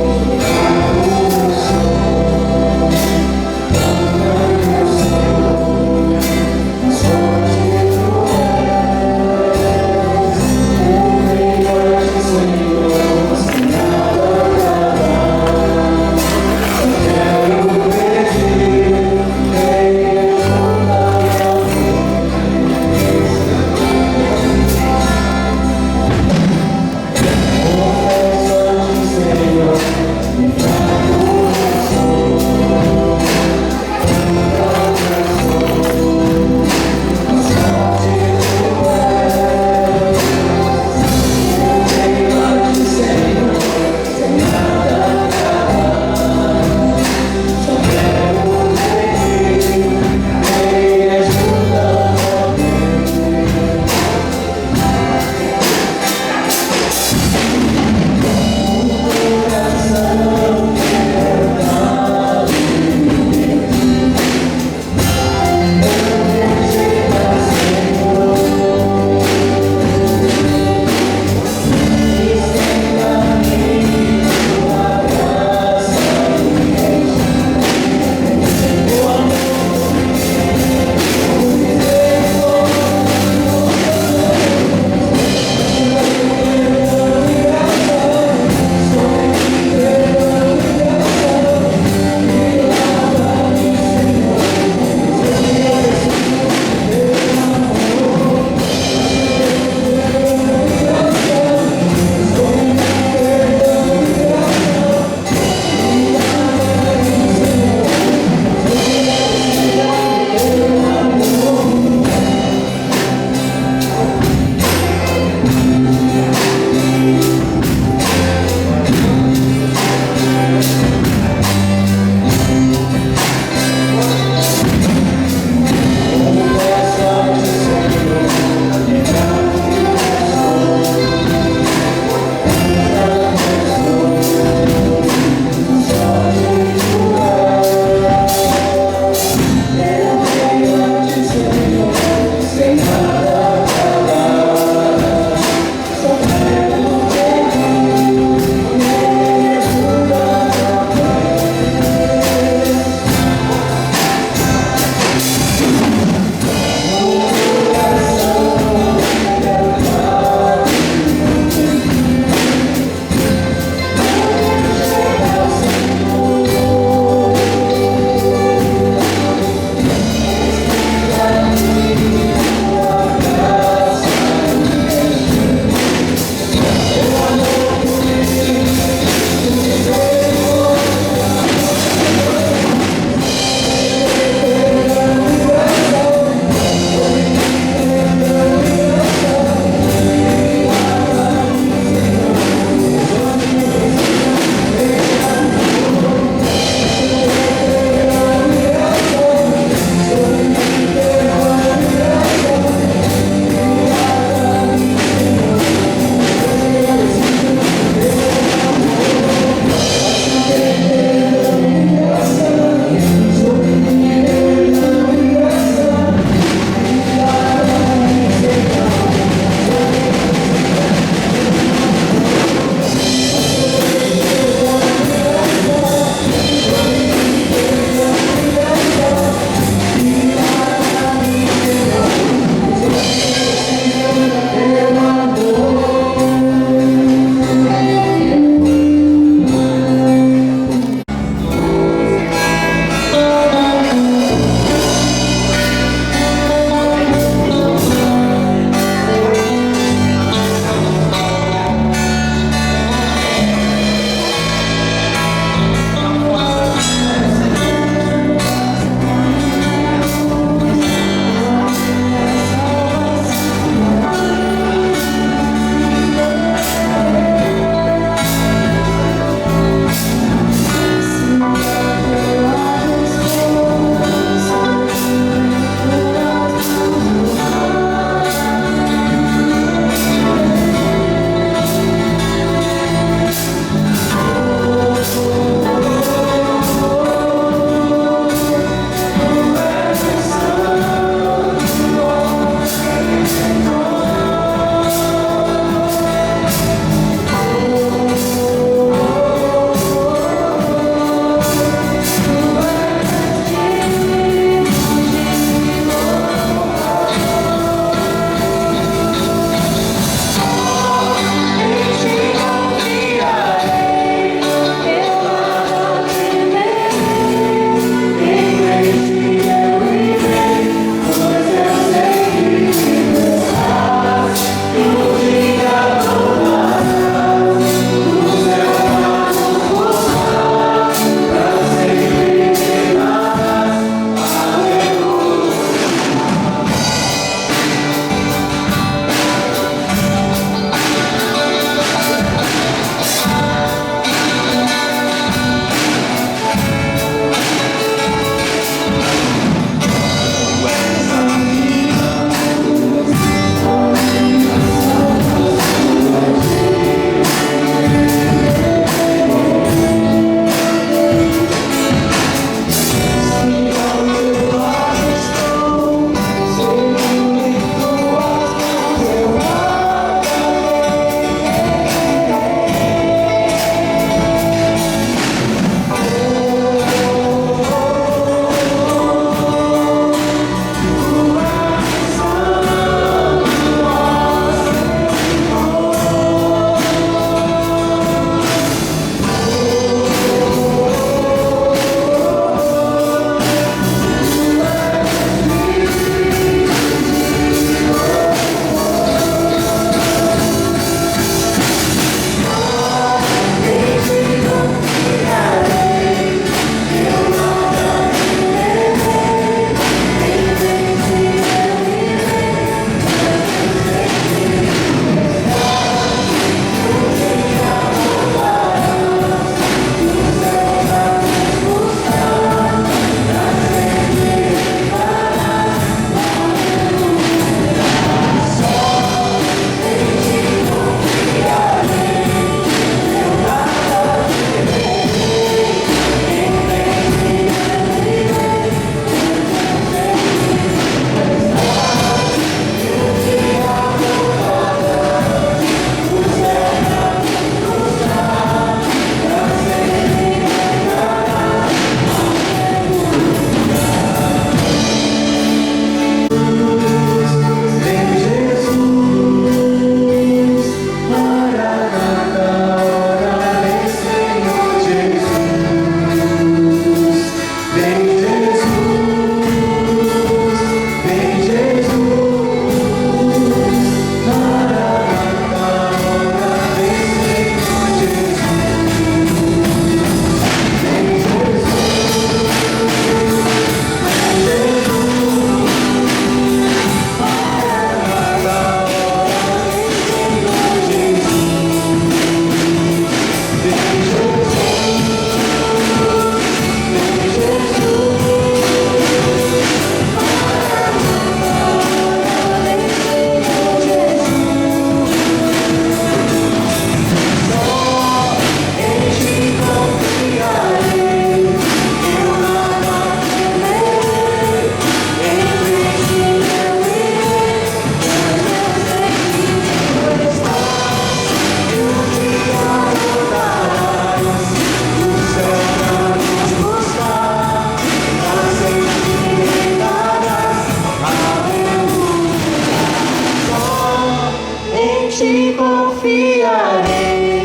ti confiarei,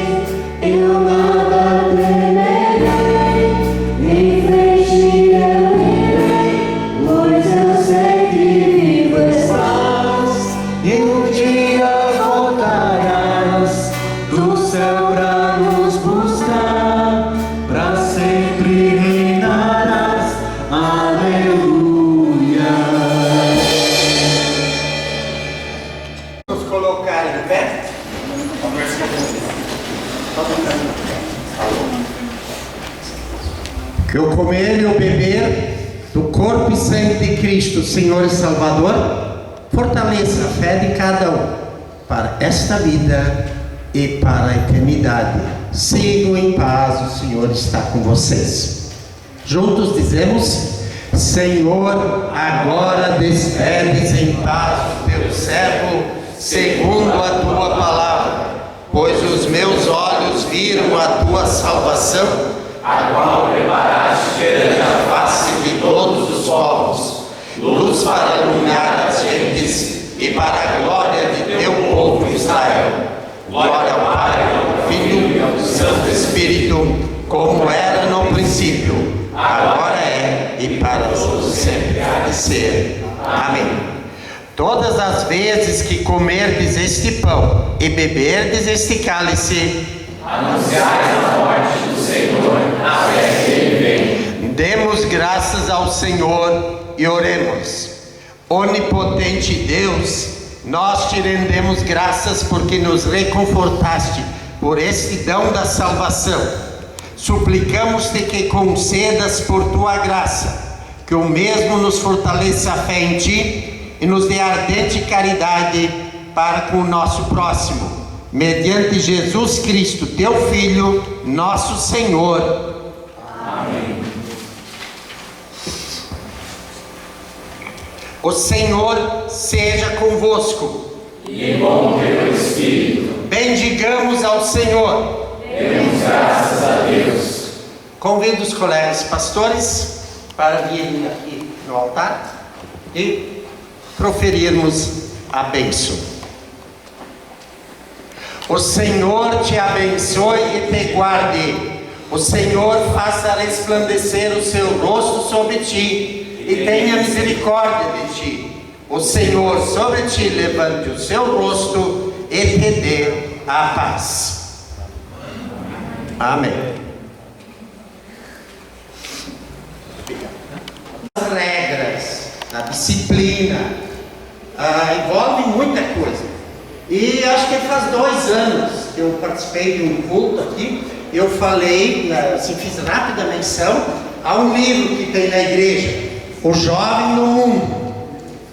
eu nada temerei, em frente eu irei, pois eu sei que vivo estás, e um dia voltarás do céu pra nos buscar, pra sempre reinarás, aleluia. Vamos colocar em pé. Que o comer e o beber do corpo e sangue de Cristo, Senhor e Salvador, fortaleça a fé de cada um para esta vida e para a eternidade. Sigam em paz, o Senhor está com vocês. Juntos dizemos: Senhor, agora despedes em paz o teu servo, segundo a tua palavra, pois os meus olhos viram a tua salvação, a qual preparaste perante a face de todos os povos, luz para iluminar as gentes e para a glória de teu povo Israel. Glória ao Pai, ao Filho e ao Santo Espírito, como era no princípio, agora é e para todos sempre há de ser. Amém. Todas as vezes que comerdes este pão e beberdes este cálice, anunciais a morte do Senhor até que Ele venha. Demos graças ao Senhor e oremos. Onipotente Deus, nós te rendemos graças porque nos reconfortaste por este dom da salvação. Suplicamos-te que concedas por tua graça, que o mesmo nos fortaleça a fé em ti e nos dê ardente caridade para com o nosso próximo, mediante Jesus Cristo, teu Filho, nosso Senhor. Amém. O Senhor seja convosco. E com teu Espírito. Bendigamos ao Senhor. Demos graças a Deus. Convido os colegas pastores para virem aqui no altar e proferirmos a bênção. O Senhor te abençoe e te guarde. O Senhor faça resplandecer o seu rosto sobre ti e tenha misericórdia de ti. O Senhor sobre ti levante o seu rosto e te dê a paz. Amém. As regras, a disciplina, envolve muita coisa. E acho que faz 2 anos que eu participei de um culto aqui. Eu falei, assim, fiz rápida menção a um livro que tem na igreja, O Jovem no Mundo.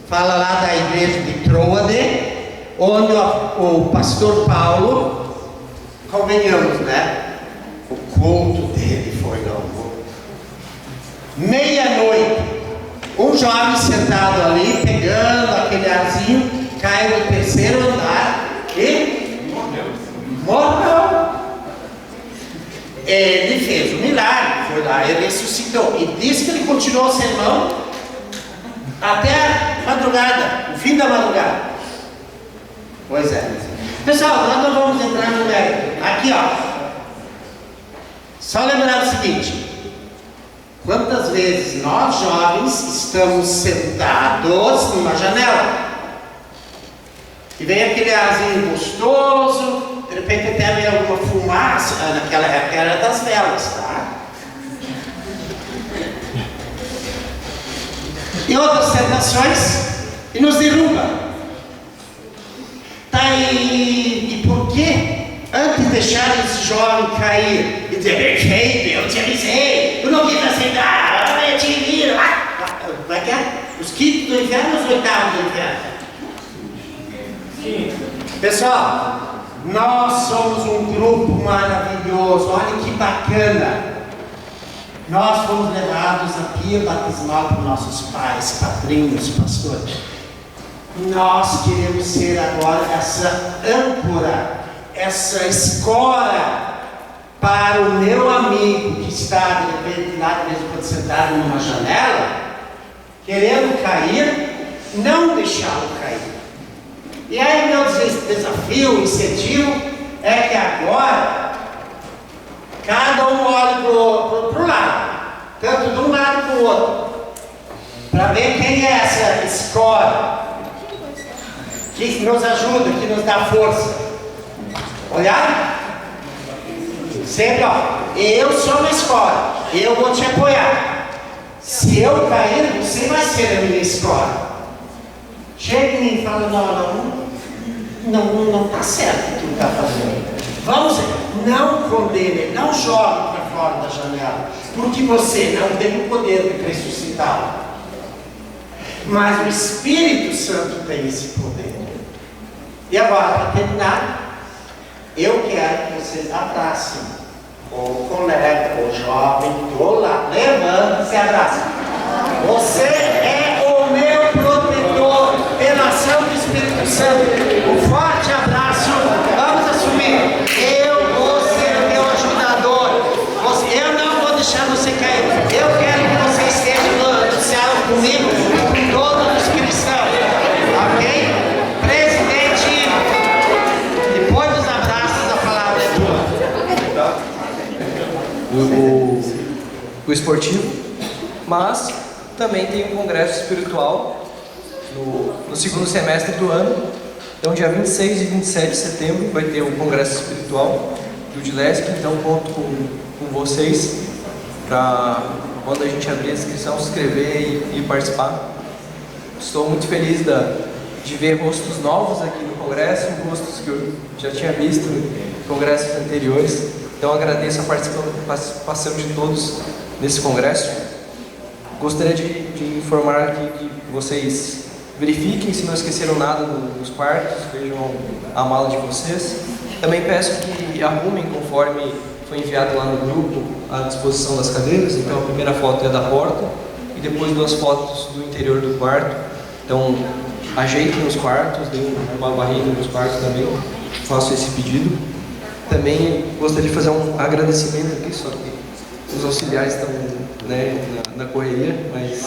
Fala lá da igreja de Troade, onde o pastor Paulo, convenhamos, né? O culto dele foi longo. Meia-noite, um jovem sentado ali, pegando aquele arzinho, cai no 3º andar e morreu. Ele fez um milagre, foi lá e ressuscitou. E disse que ele continuou o sermão até a madrugada, o fim da madrugada. Pois é. Pessoal, nós não vamos entrar no mérito. Aqui, ó. Só lembrar o seguinte: quantas vezes nós jovens estamos sentados numa janela e vem aquele arzinho gostoso, de repente até vem alguma fumaça, naquela época era das velas, tá? E outras tentações e nos derruba. Tá, e por que antes de deixar esse jovem cair e dizer: ei, Deus, te avisei, eu não quis aceitar, eu te viro. Como é que é? Os 5º do inferno ou os 8º do inferno? Sim. Pessoal, nós somos um grupo maravilhoso, olha que bacana. Nós fomos levados à pia batismal por nossos pais, padrinhos, pastores. Nós queremos ser agora essa âncora, essa escora para o meu amigo que está de repente lá mesmo quando sentado numa janela, querendo cair, não deixá-lo cair. E aí meu desafio, incentivo, é que agora cada um olhe pro lado, tanto de um lado para o outro, para ver quem é essa escola que nos ajuda, que nos dá força. Olhar? Sempre, ó, eu sou uma escola, eu vou te apoiar. Se eu cair, você vai ser a minha escola. Chega em mim e fala, não está certo o que está fazendo. Vamos, não condene, não jogue para fora da janela, porque você não tem o poder de ressuscitá-lo. Mas o Espírito Santo tem esse poder. E agora, para terminar, eu quero que vocês abracem o colega, o jovem, ou lá, levanta e se abraça. Você é o meu protetor pela ação do Espírito Santo. Um forte abraço. Vamos assumir. Eu vou ser o teu ajudador. Eu não vou deixar você cair. Eu quero que você esteja no céu comigo e com todos os cristãos. Ok? Presidente, depois dos abraços, a palavra é tua. O esportivo, mas também tem um congresso espiritual no segundo semestre do ano. Então, dia 26 e 27 de setembro vai ter um congresso espiritual do Dilesc. Então, conto com vocês para, quando a gente abrir a inscrição, se inscrever e participar. Estou muito feliz de ver rostos novos aqui no congresso, rostos que eu já tinha visto em congressos anteriores. Então, agradeço a participação de todos nesse congresso. Gostaria de informar aqui que vocês verifiquem se não esqueceram nada nos quartos, vejam a mala de vocês. Também peço que arrumem conforme foi enviado lá no grupo a disposição das cadeiras. Então, a primeira foto é da porta e depois 2 fotos do interior do quarto. Então, ajeitem os quartos, deem uma varrida nos quartos também. Faço esse pedido. Também gostaria de fazer um agradecimento aqui, só que os auxiliares estão, né, na correria, mas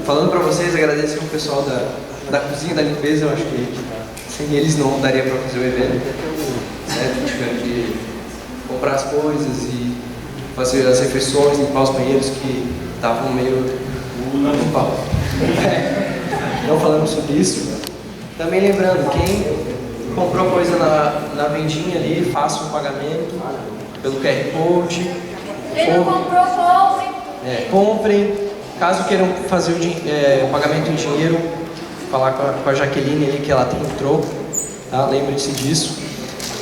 falando para vocês, agradeço o pessoal da cozinha, da limpeza. Eu acho que sem eles não daria para fazer o evento, certo? Tiveram que comprar as coisas e fazer as refeições, limpar os banheiros que estavam meio no pau. Não falamos sobre isso. Também lembrando, quem comprou coisa na vendinha ali, faça um pagamento pelo QR Code. Quem não comprou, Comprem. Caso queiram fazer o pagamento em dinheiro, falar com a Jaqueline ali que ela tem um troco, tá? Lembre-se disso.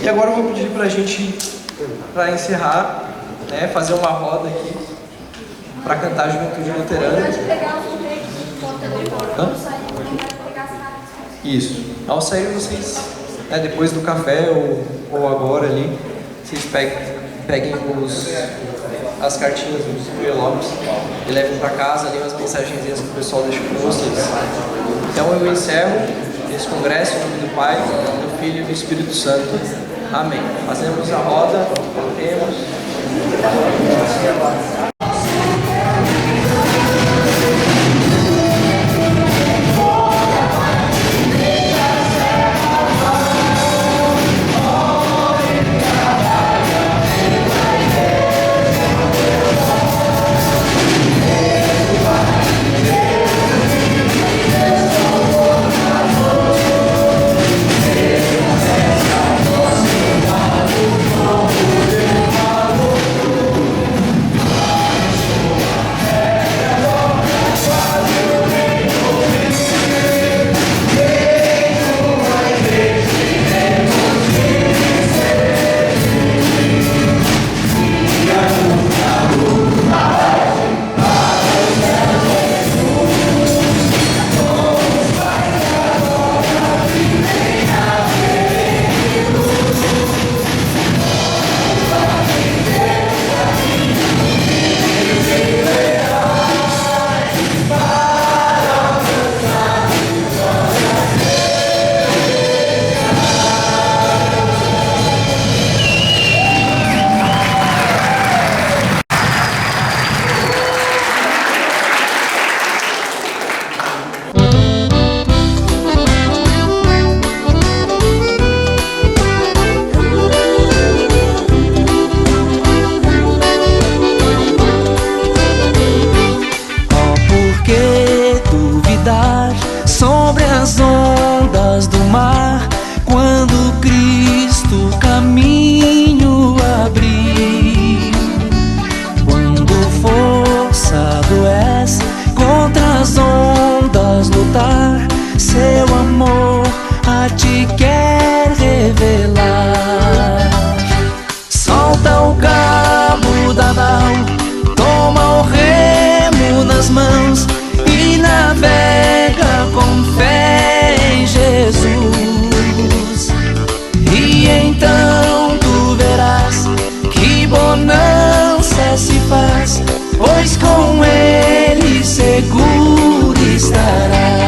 E agora eu vou pedir pra gente, para encerrar, né, fazer uma roda aqui para cantar a Juventude Luterana. Isso. Ao sair vocês, né, depois do café ou agora ali, vocês peguem as cartinhas dos envelopes e levem para casa ali as mensagenzinhas que o pessoal deixa com vocês. Então eu encerro esse congresso em nome do Pai, do Filho e do Espírito Santo. Amém. Fazemos a roda, cantemos. te quer revelar. Solta o cabo da nau, toma o remo nas mãos e navega com fé em Jesus. E então tu verás que bonança se faz, pois com Ele seguro estarás.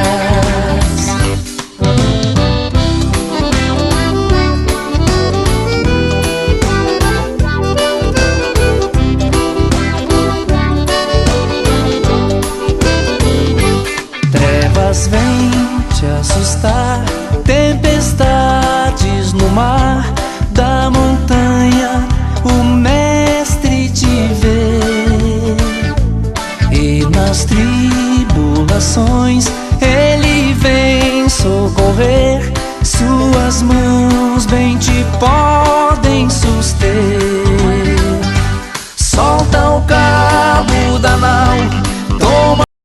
Trevas vêm te assustar, tempestades no mar, da montanha o Mestre te vê. E nas tribulações Ele vem socorrer, suas mãos bem te